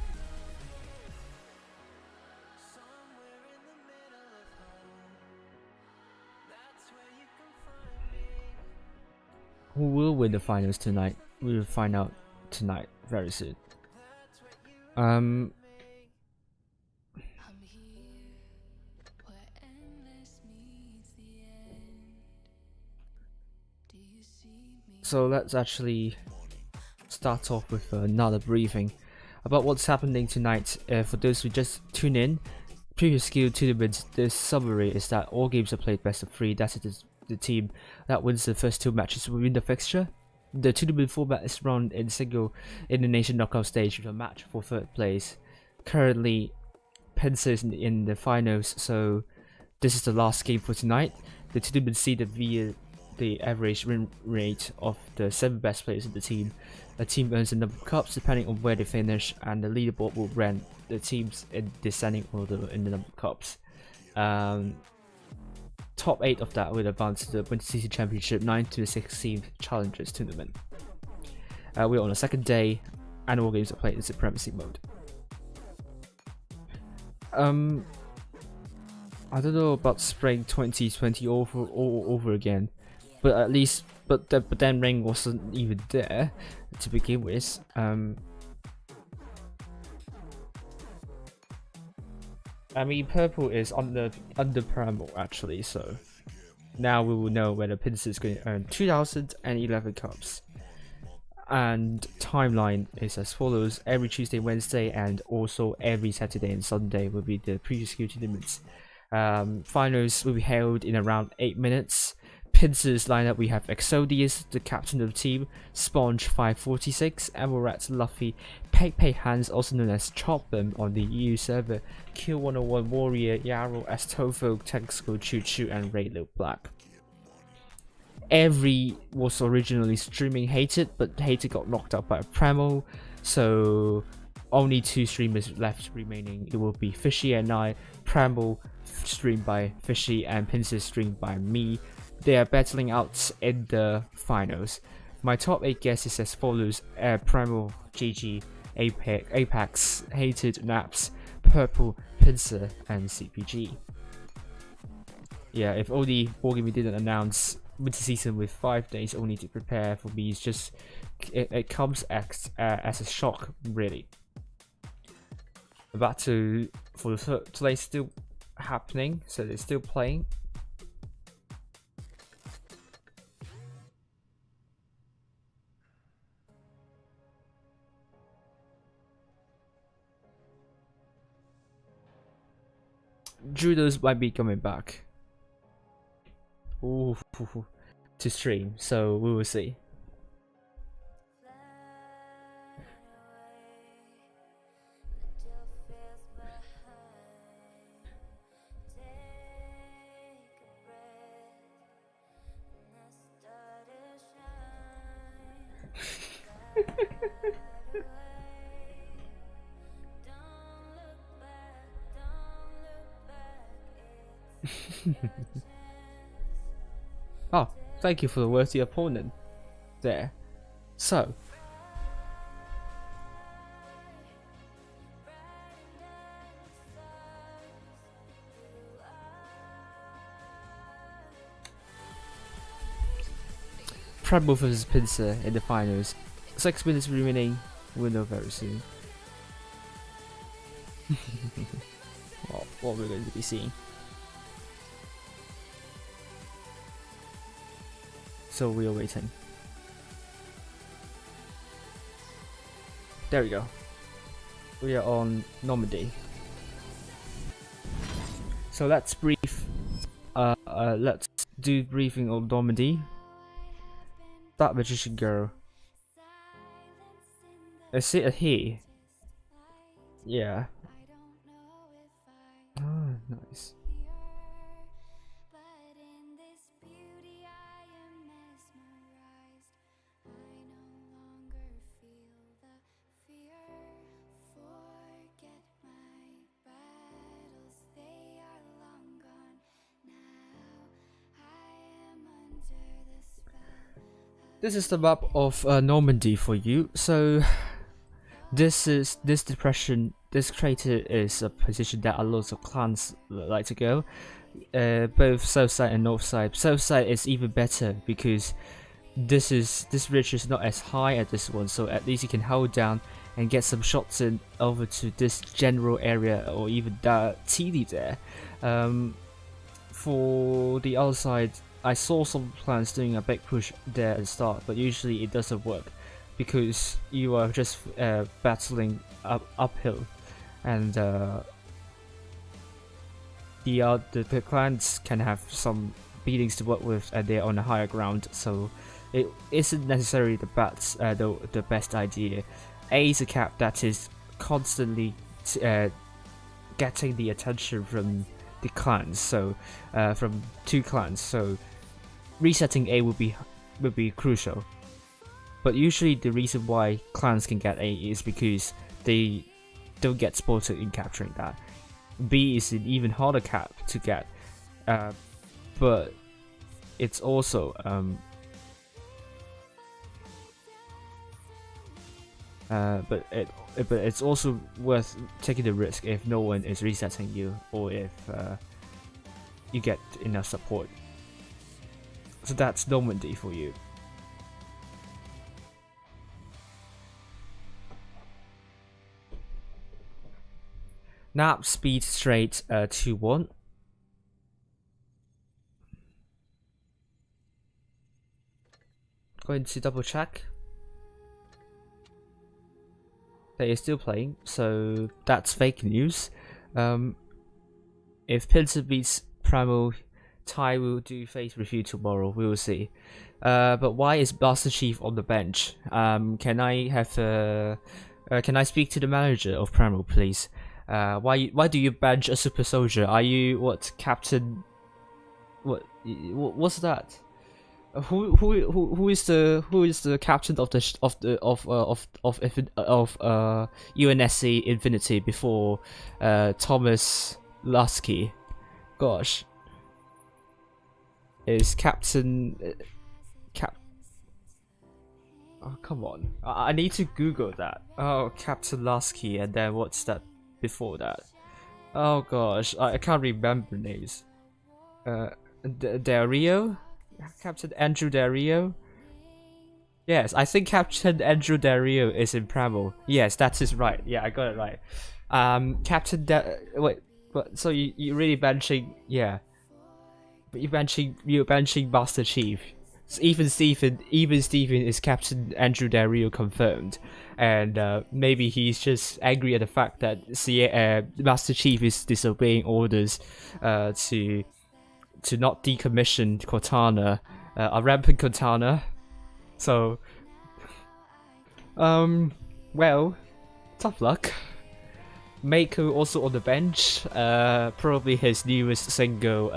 Who will win the finals tonight? We will find out tonight, very soon. So let's actually start off with another briefing about what's happening tonight. For those who just tune in, previous skill tournament, the summary is that all games are played best of 3. That's the team that wins the first 2 matches will win the fixture. The tournament format is run in single elimination knockout stage with a match for 3rd place. Currently, Pincer is in the finals, so this is the last game for tonight. The tournament seeded via the average win rate of the 7 best players in the team. A team earns a number of cups depending on where they finish, and the leaderboard will rank the teams in descending order in the number of cups. Top 8 of that will advance to the Winter Season Championship 9 to the 16th Challengers Tournament. We're on the 2nd day, and all games are played in Supremacy mode. I don't know about Spring 2020 all over again, but at least but then Ring wasn't even there to begin with. I mean, purple is under Primal actually, so now we will know whether Pincer is going to earn 2011 cups. And timeline is as follows: every Tuesday, Wednesday, and also every Saturday and Sunday will be the previous skill tournaments. Finals will be held in around 8 minutes. Pincer's lineup, we have Exodius, the captain of the team, Sponge 546, Amorat, Luffy, Pei Hans, also known as Chopbum on the EU server, Q101 Warrior, Yarrow, Astolfo, Texco, Choo Choo, and Raylo Black. Every was originally streaming Hated, but Hated got knocked out by Primal, so only 2 streamers left remaining. It will be Fishy and I, Primal streamed by Fishy and Pincer streamed by me. They are battling out in the finals. My top 8 guesses as follows: Primal, GG, Apex, Hated, Naps, Purple, Pincer, and CPG. Yeah, if only Wargaming didn't announce winter season with 5 days only to prepare for me, it's just it comes as a shock, really. Back to for the third place still happening, so they're still playing. Judos might be coming back. Ooh, to stream, so we will see. Oh, thank you for the worthy opponent there. So, Primal vs Pincer in the finals. 6 minutes remaining. We'll know very soon. What we're going to be seeing. So we are waiting. There we go. We are on Normandy. So let's brief. Let's do briefing on Normandy. That magician girl. Is it a he? Yeah. Oh, nice. This is the map of Normandy for you. So this crater is a position that a lot of clans like to go. Both south side and north side. South side is even better because this ridge is not as high as this one, so at least you can hold down and get some shots in over to this general area or even that TD there. For the other side, I saw some plans doing a big push there at the start, but usually it doesn't work because you are just battling uphill, and the clans can have some beatings to work with, and they're on a higher ground, so it isn't necessarily the best idea. A is a cap that is constantly getting the attention from the clans, so from 2 clans, so resetting A would be crucial. But usually the reason why clans can get A is because they don't get spotted in capturing that. B is an even harder cap to get, but it's also but it's also worth taking the risk if no one is resetting you, or if you get enough support. So that's Normandy for you. Nap speed straight 2-1. Going to double check. They are still playing, so that's fake news. If Pincer beats Primal, Ty will do face review tomorrow. We will see. But why is Master Chief on the bench? Can I speak to the manager of Primal, please? Why do you bench a super soldier? Are you what captain? What's that? Who is the captain of UNSC Infinity before Thomas Lasky? Gosh, is Captain Oh come on! I need to Google that. Oh, Captain Lasky, and then what's that before that? Oh gosh, I can't remember names. Del Rio? Captain Andrew Del Rio? Yes, I think Captain Andrew Del Rio is in Primal. Yes, that is right. Yeah, I got it right. Wait, but so you really benching? Yeah, but you're benching Master Chief. So even Stephen is Captain Andrew Del Rio confirmed, and maybe he's just angry at the fact that Master Chief is disobeying orders to not decommission Cortana, a rampant Cortana. So, well, tough luck. Mako also on the bench. Probably his newest single.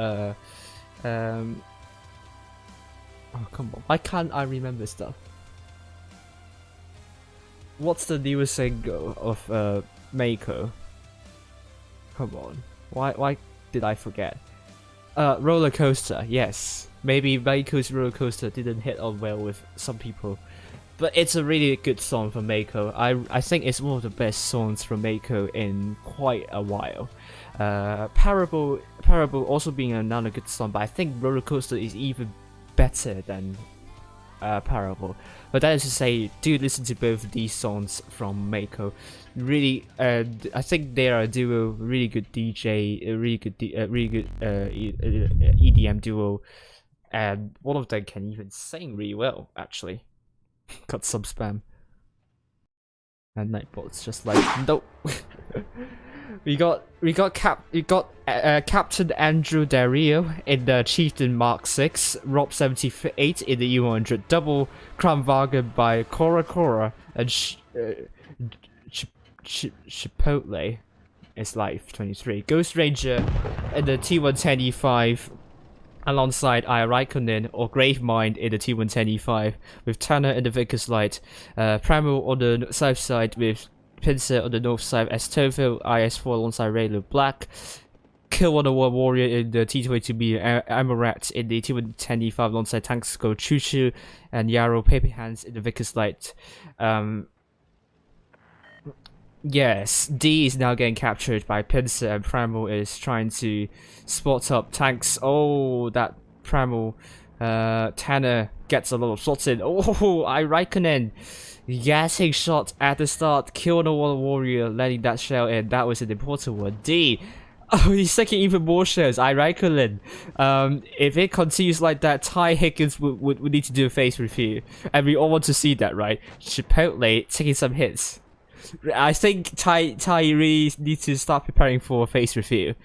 Oh come on! Why can't I remember stuff? What's the newest single of Mako? Come on! Why did I forget? Roller Coaster, yes. Maybe Mako's Roller Coaster didn't hit on well with some people, but it's a really good song from Mako. I think it's one of the best songs from Mako in quite a while. Parable also being another good song, but I think Roller Coaster is even better than Parable. But that is to say, do listen to both of these songs from Mako. Really, I think they are a duo, really good DJ, a really good EDM duo, and one of them can even sing really well. Actually, got some spam. And Nightbot's just like nope. We got Captain Andrew Del Rio in the Chieftain Mark 6, Rob 78 in the U100, double Crown Wagon by Cora and Chipotle is Life 23. Ghost Ranger in the T110E5 alongside I Raikkonen or Gravemind in the T110E5 with Tanner in the Vickers Light, Primal on the south side with Pincer on the north side as Tofil IS4 alongside Raylo Black, Kill 101 Warrior in the T22B, Amarat in the T110E5 alongside Tanksco Choo Choo, and Yarrow Paper Hands in the Vickers Light. Yes, D is now getting captured by Pincer and Primal is trying to spot up tanks. Oh, that Primal Tanner gets a lot of shots in. Oh, I Raikkonen getting shot at the start. Kill the one warrior, letting that shell in. That was an important one. D. Oh, he's taking even more shells. I Raikkonen. If it continues like that, Ty Higgins would need to do a face review. And we all want to see that, right? Chipotle taking some hits. I think Ty really needs to start preparing for a face review.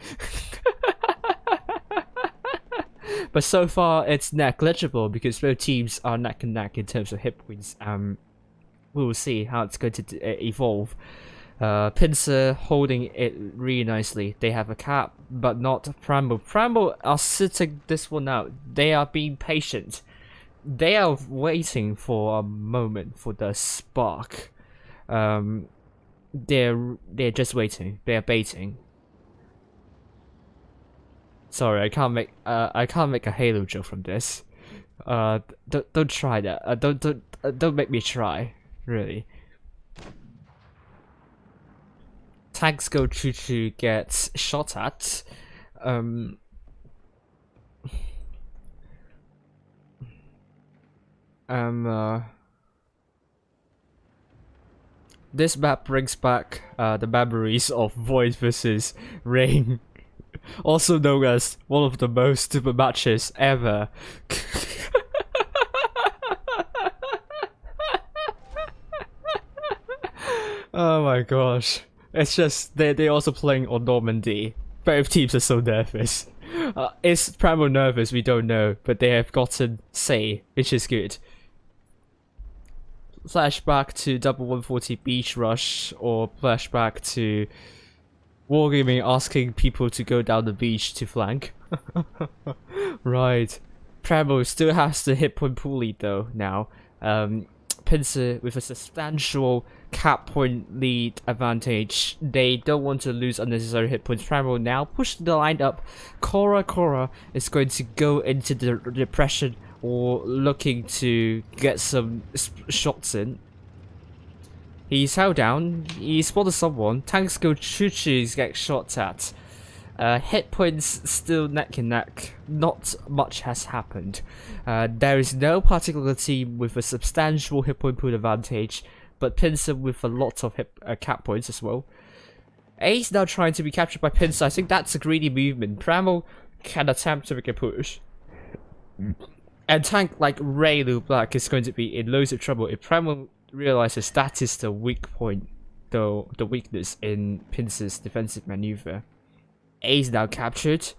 But so far it's negligible because both teams are neck and neck in terms of hit points. We will see how it's going to evolve. Pincer holding it really nicely. They have a cap, but not Primal. Primal are sitting this one out. They are being patient. They are waiting for a moment for the spark. They're just waiting. They're baiting. Sorry, I can't make a Halo joke from this. Don't try that. Don't make me try. Really. Tanks go Choo Choo gets shot at. this map brings back the memories of Void versus Rain, also known as one of the most stupid matches ever. Oh my gosh. It's just, they're also playing on Normandy. Both teams are so nervous. Is Primal nervous? We don't know, but they have gotten say, which is good. Flashback to double 140 beach rush, or flashback to Wargaming asking people to go down the beach to flank. Right. Primal still has the hit point pool lead though now. Pincer with a substantial cap point lead advantage. They don't want to lose unnecessary hit points. Primal now push the line up. Cora is going to go into the depression or looking to get some shots in. He's held down. He spotted someone. Tanks go choo-choos get shot at. Hit points still neck and neck. Not much has happened. There is no particular team with a substantial hit point pool advantage, but Pincer with a lot of cap points as well. A's now trying to be captured by Pincer. I think that's a greedy movement. Primal can attempt to make a push. And tank like Ray Lu Black is going to be in loads of trouble if Primal realizes that is the weak point, though the weakness in Pincer's defensive maneuver. A is now captured,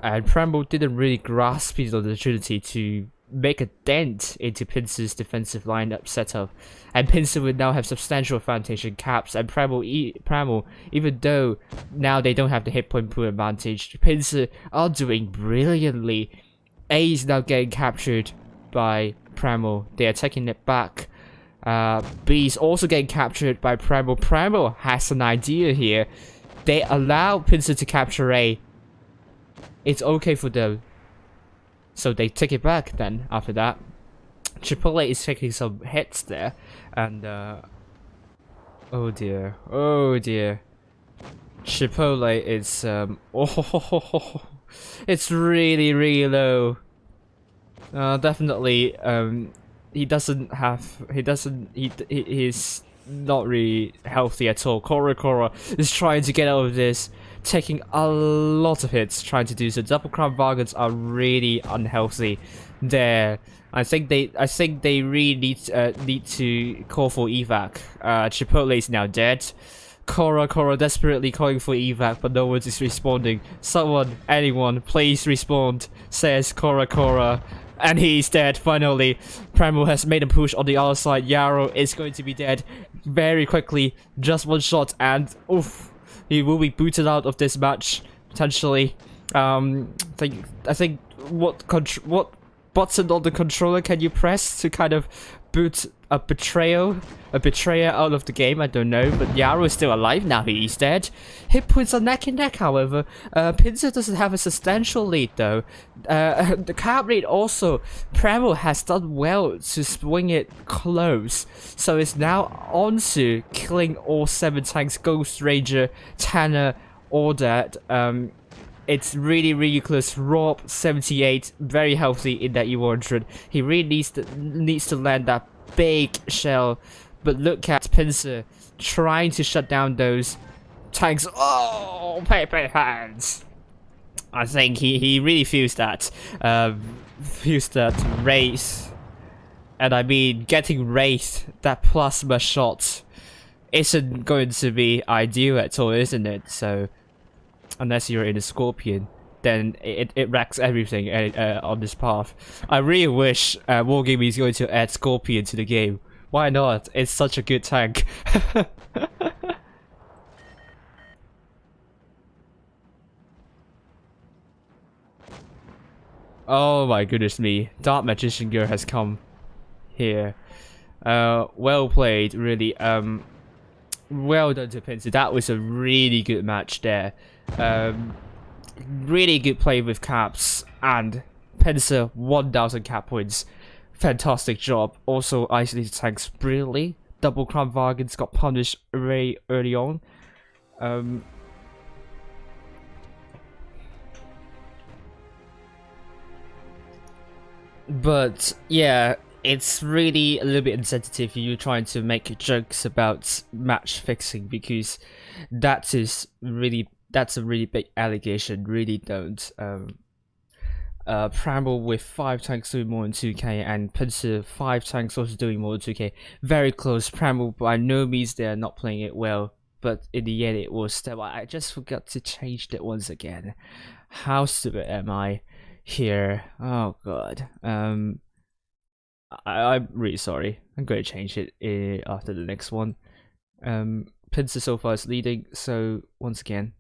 and Primal didn't really grasp his opportunity to make a dent into Pincer's defensive lineup setup, and Pincer would now have substantial advantage in caps, and Primal, even though now they don't have the hit point pool advantage, Pincer are doing brilliantly. A is now getting captured by Primal. They are taking it back. B is also getting captured by Primal. Primal has an idea here. They allow Pincer to capture A. It's okay for them. So they take it back then after that. Chipotle is taking some hits there. And oh dear. Oh dear. Chipotle is oh, it's really low. Definitely he's not really healthy at all. Cora is trying to get out of this, taking a lot of hits, trying to do so. Double crown bargains are really unhealthy there. I think they really need to call for evac. Chipotle is now dead. Cora desperately calling for evac, but no one is responding. Someone, anyone, please respond, says Cora. And he's dead, finally. Primal has made a push on the other side. Yarrow is going to be dead very quickly. Just one shot, and oof, he will be booted out of this match, potentially. I think what button on the controller can you press to kind of boot a betrayer out of the game? I don't know, but Yarrow is still alive now. He's dead. Hit points are neck and neck, however. Pincer doesn't have a substantial lead though. The cap lead also, Primal has done well to swing it close, so it's now on to killing all 7 tanks, Ghost Ranger, Tanner, all that. It's really close. Rob 78, very healthy in that U100. He really needs to land that big shell, but look at Pincer trying to shut down those tanks. Oh, paper hands. I think he really feels that race, and I mean getting wraith that plasma shot isn't going to be ideal at all, isn't it? So unless you're in a Scorpion, then it wrecks everything on this path. I really wish Wargaming is going to add Scorpion to the game. Why not? It's such a good tank. Oh my goodness me. Dark Magician Girl has come here. Well played, really. Well done to Pincer. That was a really good match there. Really good play with caps, and Pincer 1000 cap points. Fantastic job. Also isolated tanks brilliantly. Double crown Vargans got punished very early on. But yeah, it's really a little bit insensitive if you're trying to make jokes about match fixing, because that's a really big allegation. Really don't. Primal with 5 tanks doing more than 2k, and Pincer 5 tanks also doing more than 2k. Very close. Primal by no means they are not playing it well, but in the end it was still. I just forgot to change that once again. How stupid am I here? Oh god. I'm really sorry. I'm going to change it after the next one. Pincer so far is leading, so once again.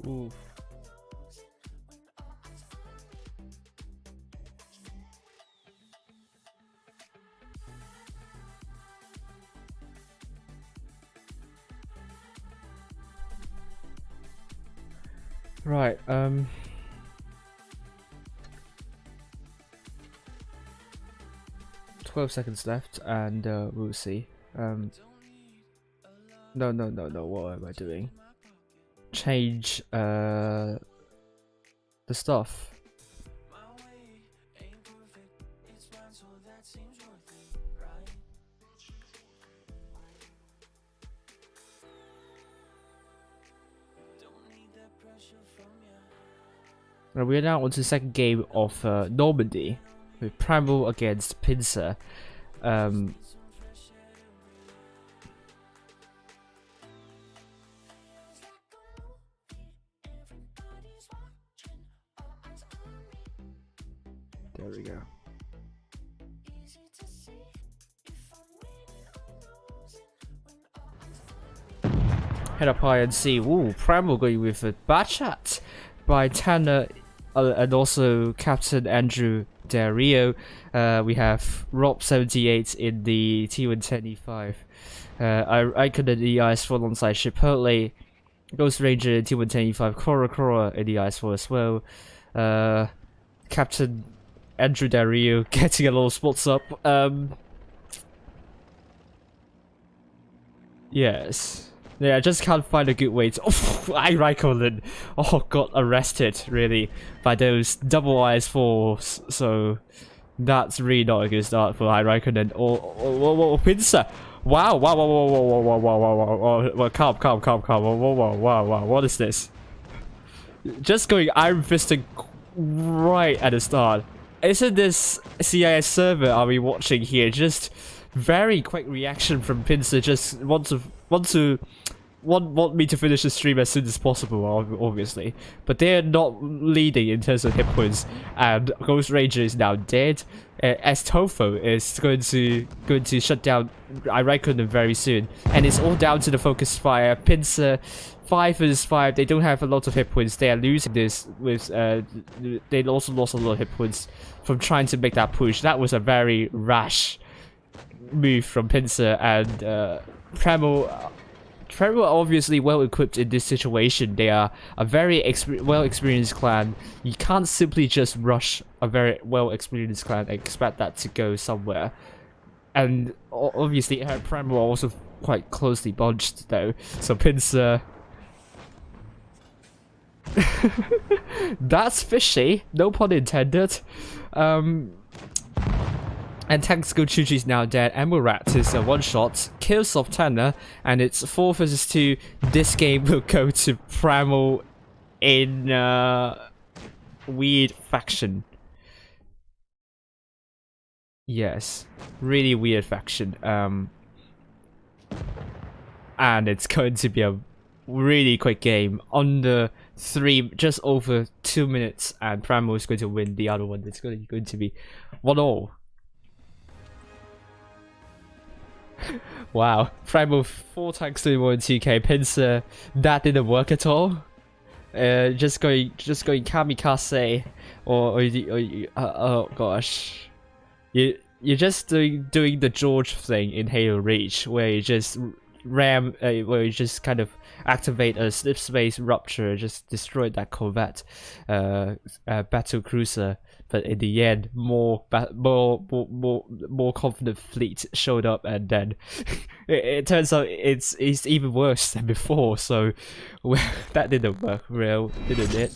Ooh. Right, 12 seconds left, and we'll see. No, what am I doing? Change the stuff. Now we are now on to the second game of Normandy with Primal against Pincer. There we go. Head up high and see. Ooh, Primal going with a bad chat by Tanner and also Captain Andrew Del Rio. We have Rob78 in the T110E5. I could in the IS4 alongside Chipotle. Ghost Ranger in T110E5. Cora in the IS4 as well. Captain Andrew Del Rio getting a lot of spots up. Yes. Yeah, I just can't find a good way to. Oh, I Raikkonen. Oh, got arrested really by those double IS4s. So that's really not a good start for Raikkonen or Pincer. Wow! Calm. Wow! What is this? Just going Iron Fisting right at the start. Isn't this CIS server are we watching here? Just very quick reaction from Pincer. Just want me to finish the stream as soon as possible, obviously. But they're not leading in terms of hit points, and Ghost Ranger is now dead. As Tofo is going to shut down I Raikkonen very soon, and it's all down to the focus fire. Pincer 5 vs 5. They don't have a lot of hit points. They are losing this with. They also lost a lot of hit points from trying to make that push. That was a very rash move from Pincer, and Primal are obviously well equipped in this situation. They are a very well experienced clan. You can't simply just rush a very well experienced clan and expect that to go somewhere. And obviously Primal are also quite closely bunched though. So Pincer. That's fishy, no pun intended. And Tactical Chuchi is now dead. Emerald is a one-shot, kills off Tanner, and it's 4 vs 2. This game will go to Primal in weird faction. Yes, really weird faction. And it's going to be a really quick game, under 3, just over 2 minutes, and Primal is going to win the other one. It's going to be 1-all. Wow, Primal 4 tanks doing more than 2k. Pincer, that didn't work at all. just going kamikaze, oh gosh, you're just doing the George thing in Halo Reach, where you just where you just kind of activate a slip space rupture, just destroy that corvette, battle cruiser. But in the end, more confident fleet showed up, and then it turns out it's even worse than before. So well, that didn't work real, didn't it?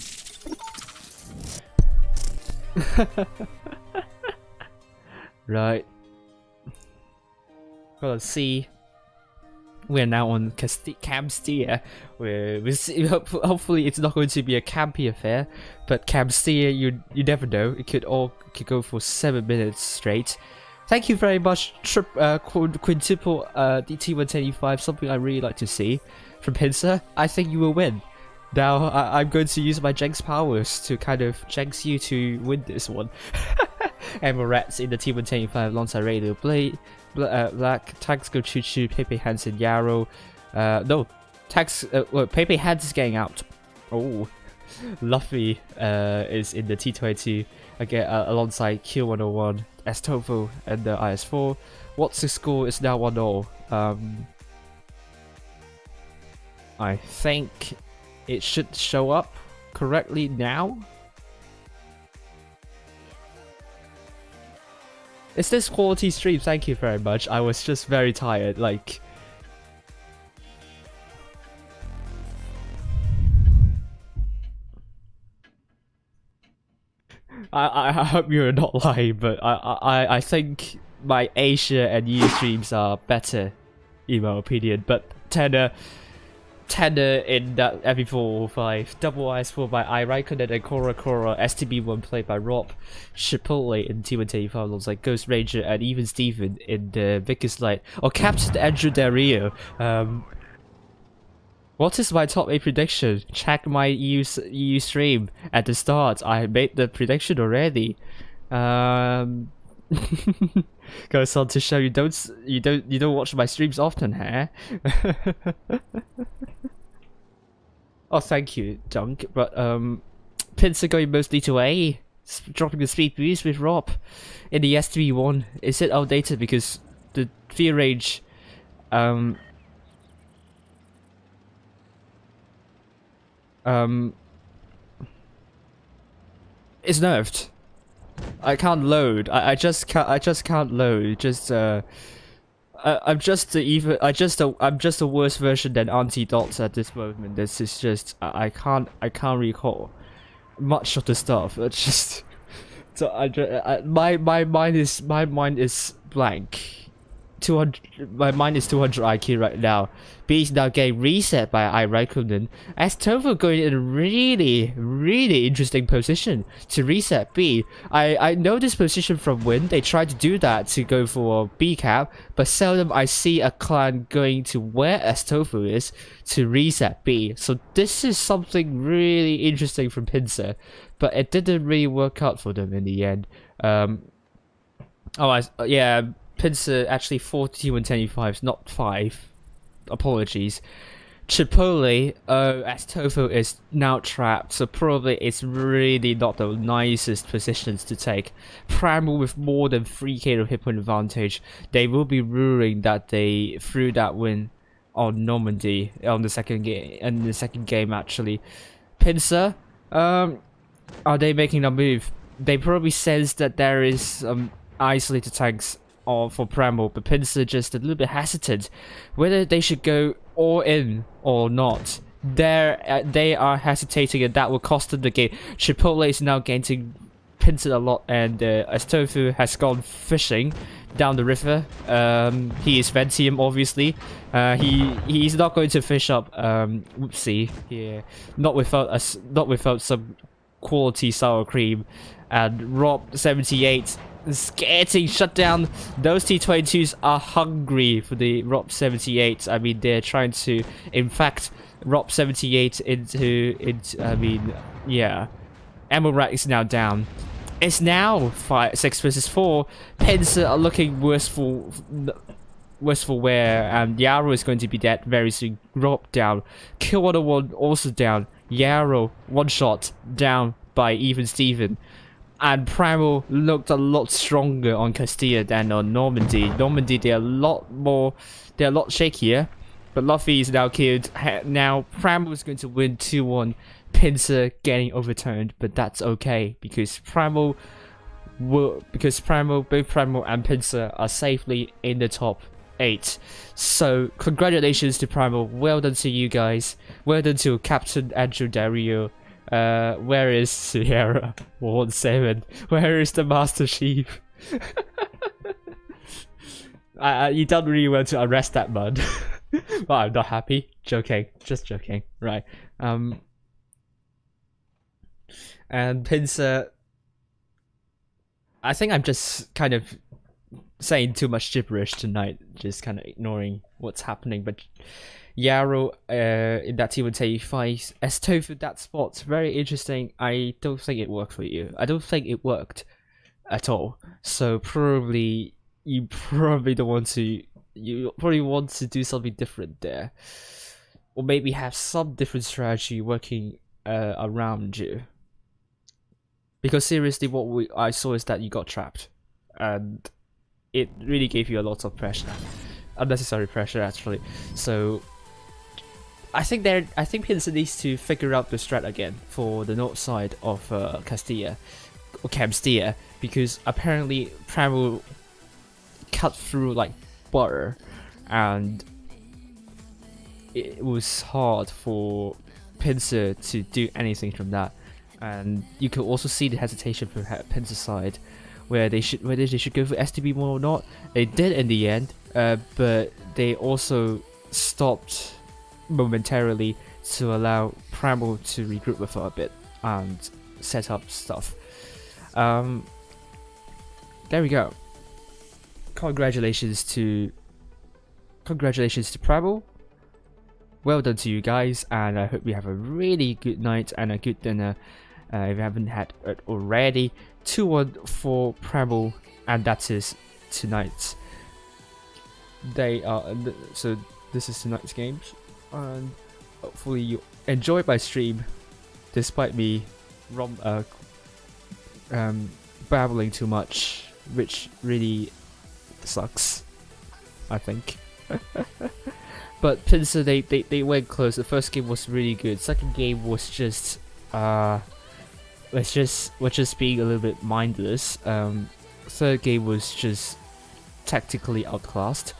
Right. Well, see. We're now on Camstia, where hopefully it's not going to be a campy affair, but Camstia, you never know. It could go for 7 minutes straight. Thank you very much, quintuple DT125, something I really like to see from Pincer. I think you will win. Now I'm going to use my Jenks powers to kind of Jenks you to win this one. Emirates in the T125 alongside Radio Blade. Black, Tags go Choo Choo, Pepe Hansen, Yarrow. No, Tags. Well, Pepe Hansen's getting out. Oh, Luffy is in the T22 again alongside Q101, Estovo, and the IS4. What's the score? Is now 1-0. I think it should show up correctly now. Is this quality stream? Thank you very much. I was just very tired, like... I hope you're not lying, but I think my Asia and EU streams are better, in my opinion, but Tanner in that FE405, Double IS4 by I Raikkonen and Cora, STB1 played by Rob, Chipotle in T125 looks like Ghost Ranger, and even Steven in the Vickers Light, or Captain Andrew Del Rio. What is my top 8 prediction? Check my EU stream at the start. I made the prediction already. Goes on to show you don't watch my streams often, huh? Oh, thank you, Dunk. But Pincer going mostly to A, dropping the speed boost with Rob in the S3-1. Is it outdated because the fear range is nerfed? I can't load. I just can't load. I'm just a worse version than Anti-Dots at this moment. This is just I can't recall much of the stuff. It's just so my mind is blank. 200. My mind is 200 IQ right now. B is now getting reset by I Raikkonen. As Tovo going in a really interesting position to reset B. I know this position from Win. They tried to do that to go for B cap, but seldom I see a clan going to where Estovo is to reset B. So this is something really interesting from Pincer, but it didn't really work out for them in the end. Yeah. Pincer actually 4 T125s, not 5. Apologies. Chipotle, as Tofu is now trapped, so probably it's really not the nicest positions to take. Primal with more than 3k of hit point advantage, they will be ruling that they threw that win on Normandy on the second game actually. Pincer, are they making a move? They probably sense that there is isolated tanks for Primal, but Pincer just a little bit hesitant whether they should go all in or not. They are hesitating, and that will cost them the game. Chipotle is now getting Pincer a lot, and as Tofu has gone fishing down the river. He is Ventium, obviously. He's not going to fish up. Whoopsie, yeah, not without some quality sour cream. And Rob 78 is getting shut down. Those T22s are hungry for the Rob 78. I mean, they're trying to infect Rob 78 into I mean, yeah. Emerald is now down. It's now 6 versus 4. Pincer are looking worse for wear, and Yarrow is going to be dead very soon. Rob down. Kill101 also down. Yarrow one shot down by even Steven. And Primal looked a lot stronger on Castilla than on Normandy. Normandy, they're a lot shakier. But Luffy is now killed. Now Primal is going to win 2-1. Pincer getting overturned, but that's okay because both Primal and Pincer are safely in the top 8. So congratulations to Primal. Well done to you guys. Well done to Captain Andrew Dario. Where is Sierra 17? Where is the Master Chief? You done really well to arrest that man. Well, I'm not happy. Joking. Just joking. Right. And Pincer, I think I'm just kind of saying too much gibberish tonight, just kind of ignoring what's happening. But Yarrow in that T1 fight, as Tofu that spot, very interesting. I don't think it worked for you. I don't think it worked at all. So probably you probably want to do something different there, or maybe have some different strategy working around you. Because seriously, what I saw is that you got trapped, and it really gave you a lot of pressure, unnecessary pressure actually. So I think Pincer needs to figure out the strat again for the north side of Castilla or Camstia, because apparently Primal cut through like butter, and it was hard for Pincer to do anything from that. And you could also see the hesitation from Pincer's side, whether they should go for STB more or not. They did in the end, but they also stopped momentarily to allow Primal to regroup with her a bit and set up stuff. There we go. Congratulations to Primal. Well done to you guys, and I hope you have a really good night and a good dinner. If you haven't had it already, 2-1 for Primal, and that is tonight's. So this is tonight's games, and hopefully you enjoyed my stream, despite me babbling too much, which really sucks, I think. But Pincer, they went close. The first game was really good. Second game was just being a little bit mindless. Third game was just tactically outclassed.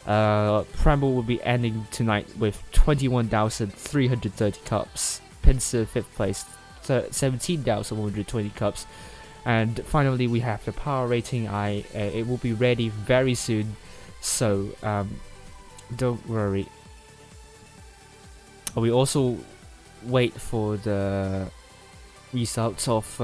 Primal will be ending tonight with 21,330 cups. Pincer 5th place, 17,120 cups. And finally we have the power rating. It will be ready very soon, so don't worry. We also wait for the results of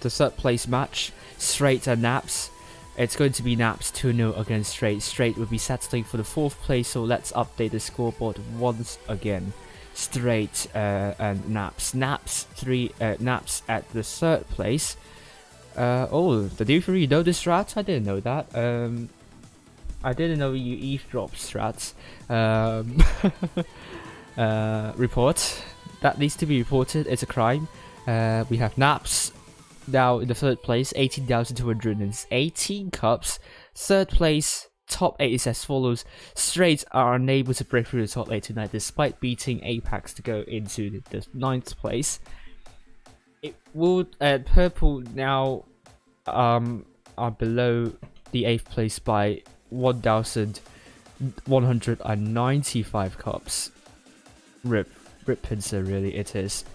the 3rd place match, Straight and Naps. It's going to be Naps 2-0 against Straight. Straight will be settling for the 4th place, so let's update the scoreboard once again. Straight and Naps. Naps at the 3rd place. Oh, the Doofery, you know this strat? I didn't know that. I didn't know you eavesdrop strats. Report. That needs to be reported. It's a crime. We have Naps now in the 3rd place, 18,218 cups. 3rd place, top 8 is as follows. Straight are unable to break through the top 8 tonight, despite beating Apex to go into the 9th place. It would Purple now are below the 8th place by 1,195 cups. Rip Pincer, really it is.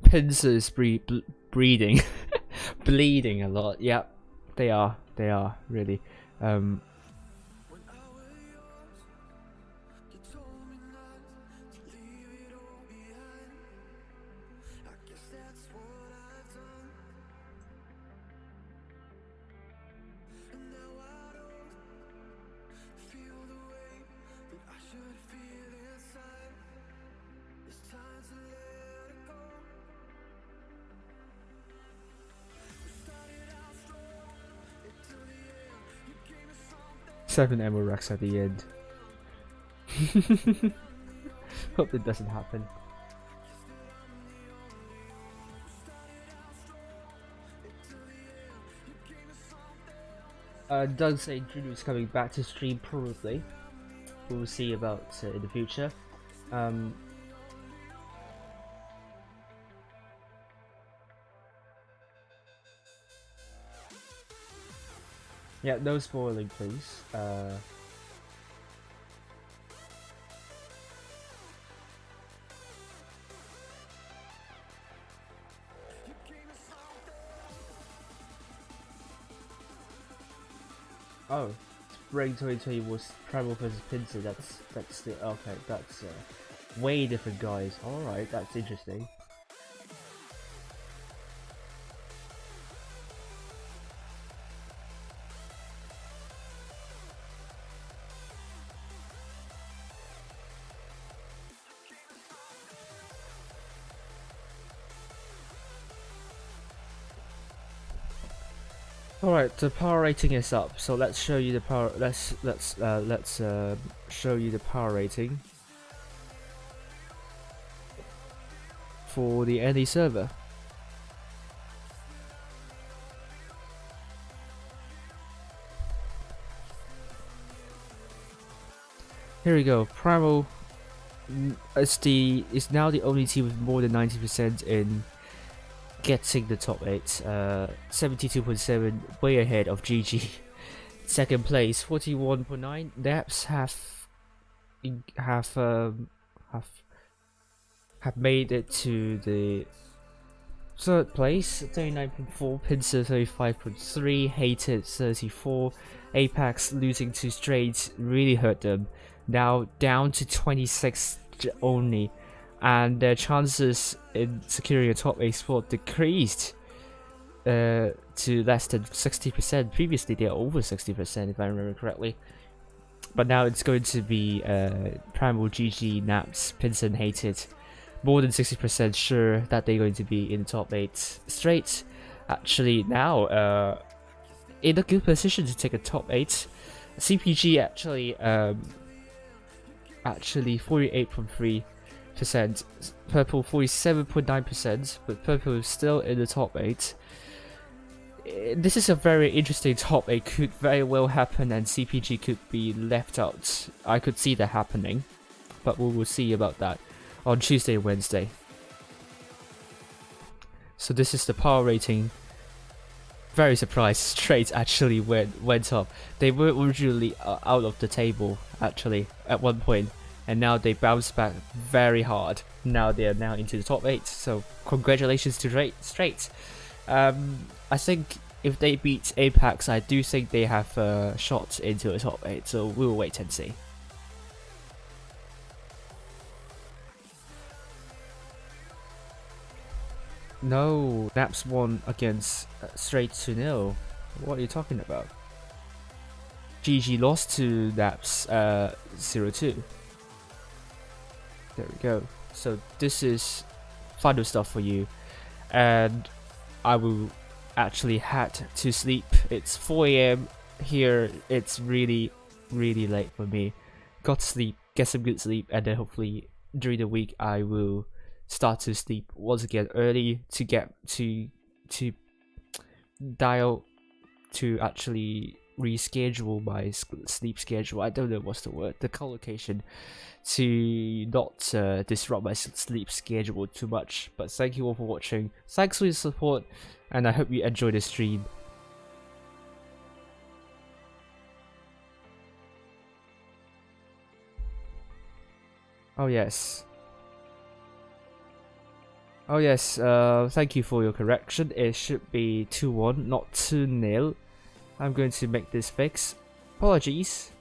Pincer is breeding, bleeding a lot. Yep, they are really. 7 ammo racks at the end. Hope it doesn't happen. Doug saying Junior is coming back to stream probably. We'll see about in the future. Yeah, no spoiling, please. Oh, Spring 2020 was Primal versus Pincer. That's the okay. That's way different guys. All right, that's interesting. Alright, the power rating is up, so let's show you the power. Let's show you the power rating for the any server. Here we go. Primal is now the only team with more than 90% in getting the top 8, 72.7, way ahead of GG. Second place, 41.9. Naps have made it to the third place, 39.4. Pincer 35.3. Hated 34. Apex losing to Straight really hurt them. Now down to 26 only. And their chances in securing a top 8 spot decreased to less than 60%. Previously, they are over 60%, if I remember correctly. But now it's going to be Primal, GG, Naps, Pincer, and Hated. More than 60% sure that they're going to be in the top 8 straight. Actually, now in a good position to take a top 8. CPG actually 48.3%. Purple 47.9%, but Purple is still in the top 8. This is a very interesting top 8, could very well happen and CPG could be left out. I could see that happening, but we will see about that on Tuesday and Wednesday. So this is the power rating. Very surprised, Straight actually went up. They were originally out of the table actually at one point. And now they bounced back very hard. Now they are now into the top 8. So congratulations to Straight. I think if they beat Apex, I do think they have a shot into the top 8. So we'll wait and see. No, Naps won against Straight 2-0. What are you talking about? GG lost to Naps 0-2. There we go. So this is final stuff for you, and I will actually head to sleep. It's 4 AM here. It's really late for me. Got to sleep, get some good sleep, and then hopefully during the week I will start to sleep once again early to get to dial to actually reschedule my sleep schedule. I don't know what's the word, the collocation, to not disrupt my sleep schedule too much. But thank you all for watching. Thanks for your support, and I hope you enjoy the stream. Oh yes. Oh yes, thank you for your correction. It should be 2-1, not 2-0. I'm going to make this fix. Apologies.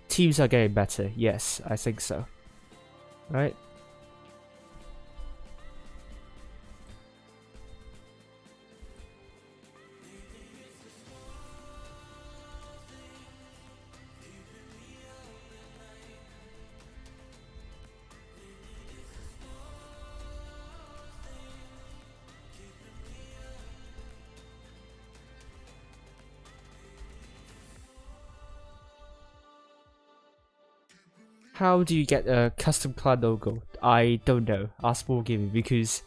Teams are getting better. Yes, I think so. Right. how do you get a custom clan logo? I don't know. Ask More Gaming, because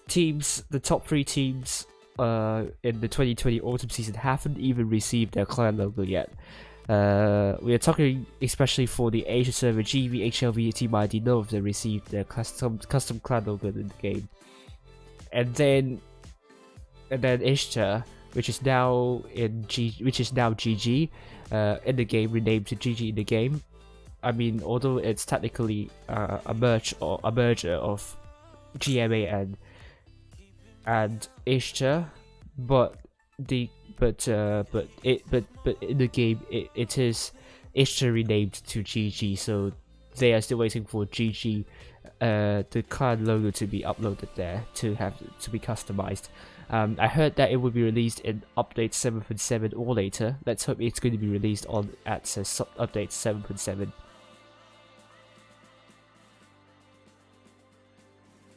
teams, the top 3 teams in the 2020 autumn season haven't even received their clan logo yet. We are talking especially for the Asia server. GB, HLV, Team ID, none of them received their custom clan logo in the game. And then Ishtar, which is now GG in the game, renamed to GG in the game. I mean, although it's technically a merger of GMA and Ishtar, but in the game it is Ishtar renamed to GG, so they are still waiting for GG the clan logo to be uploaded there to be customized. I heard that it will be released in update 7.7 or later. Let's hope it's going to be released at update 7.7.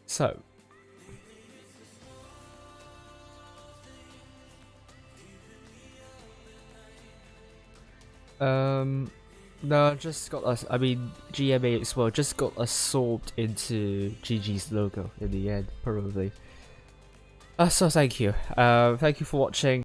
So, no, just got us. I mean, GMA as well just got absorbed into GG's logo in the end, probably. So thank you. Thank you for watching.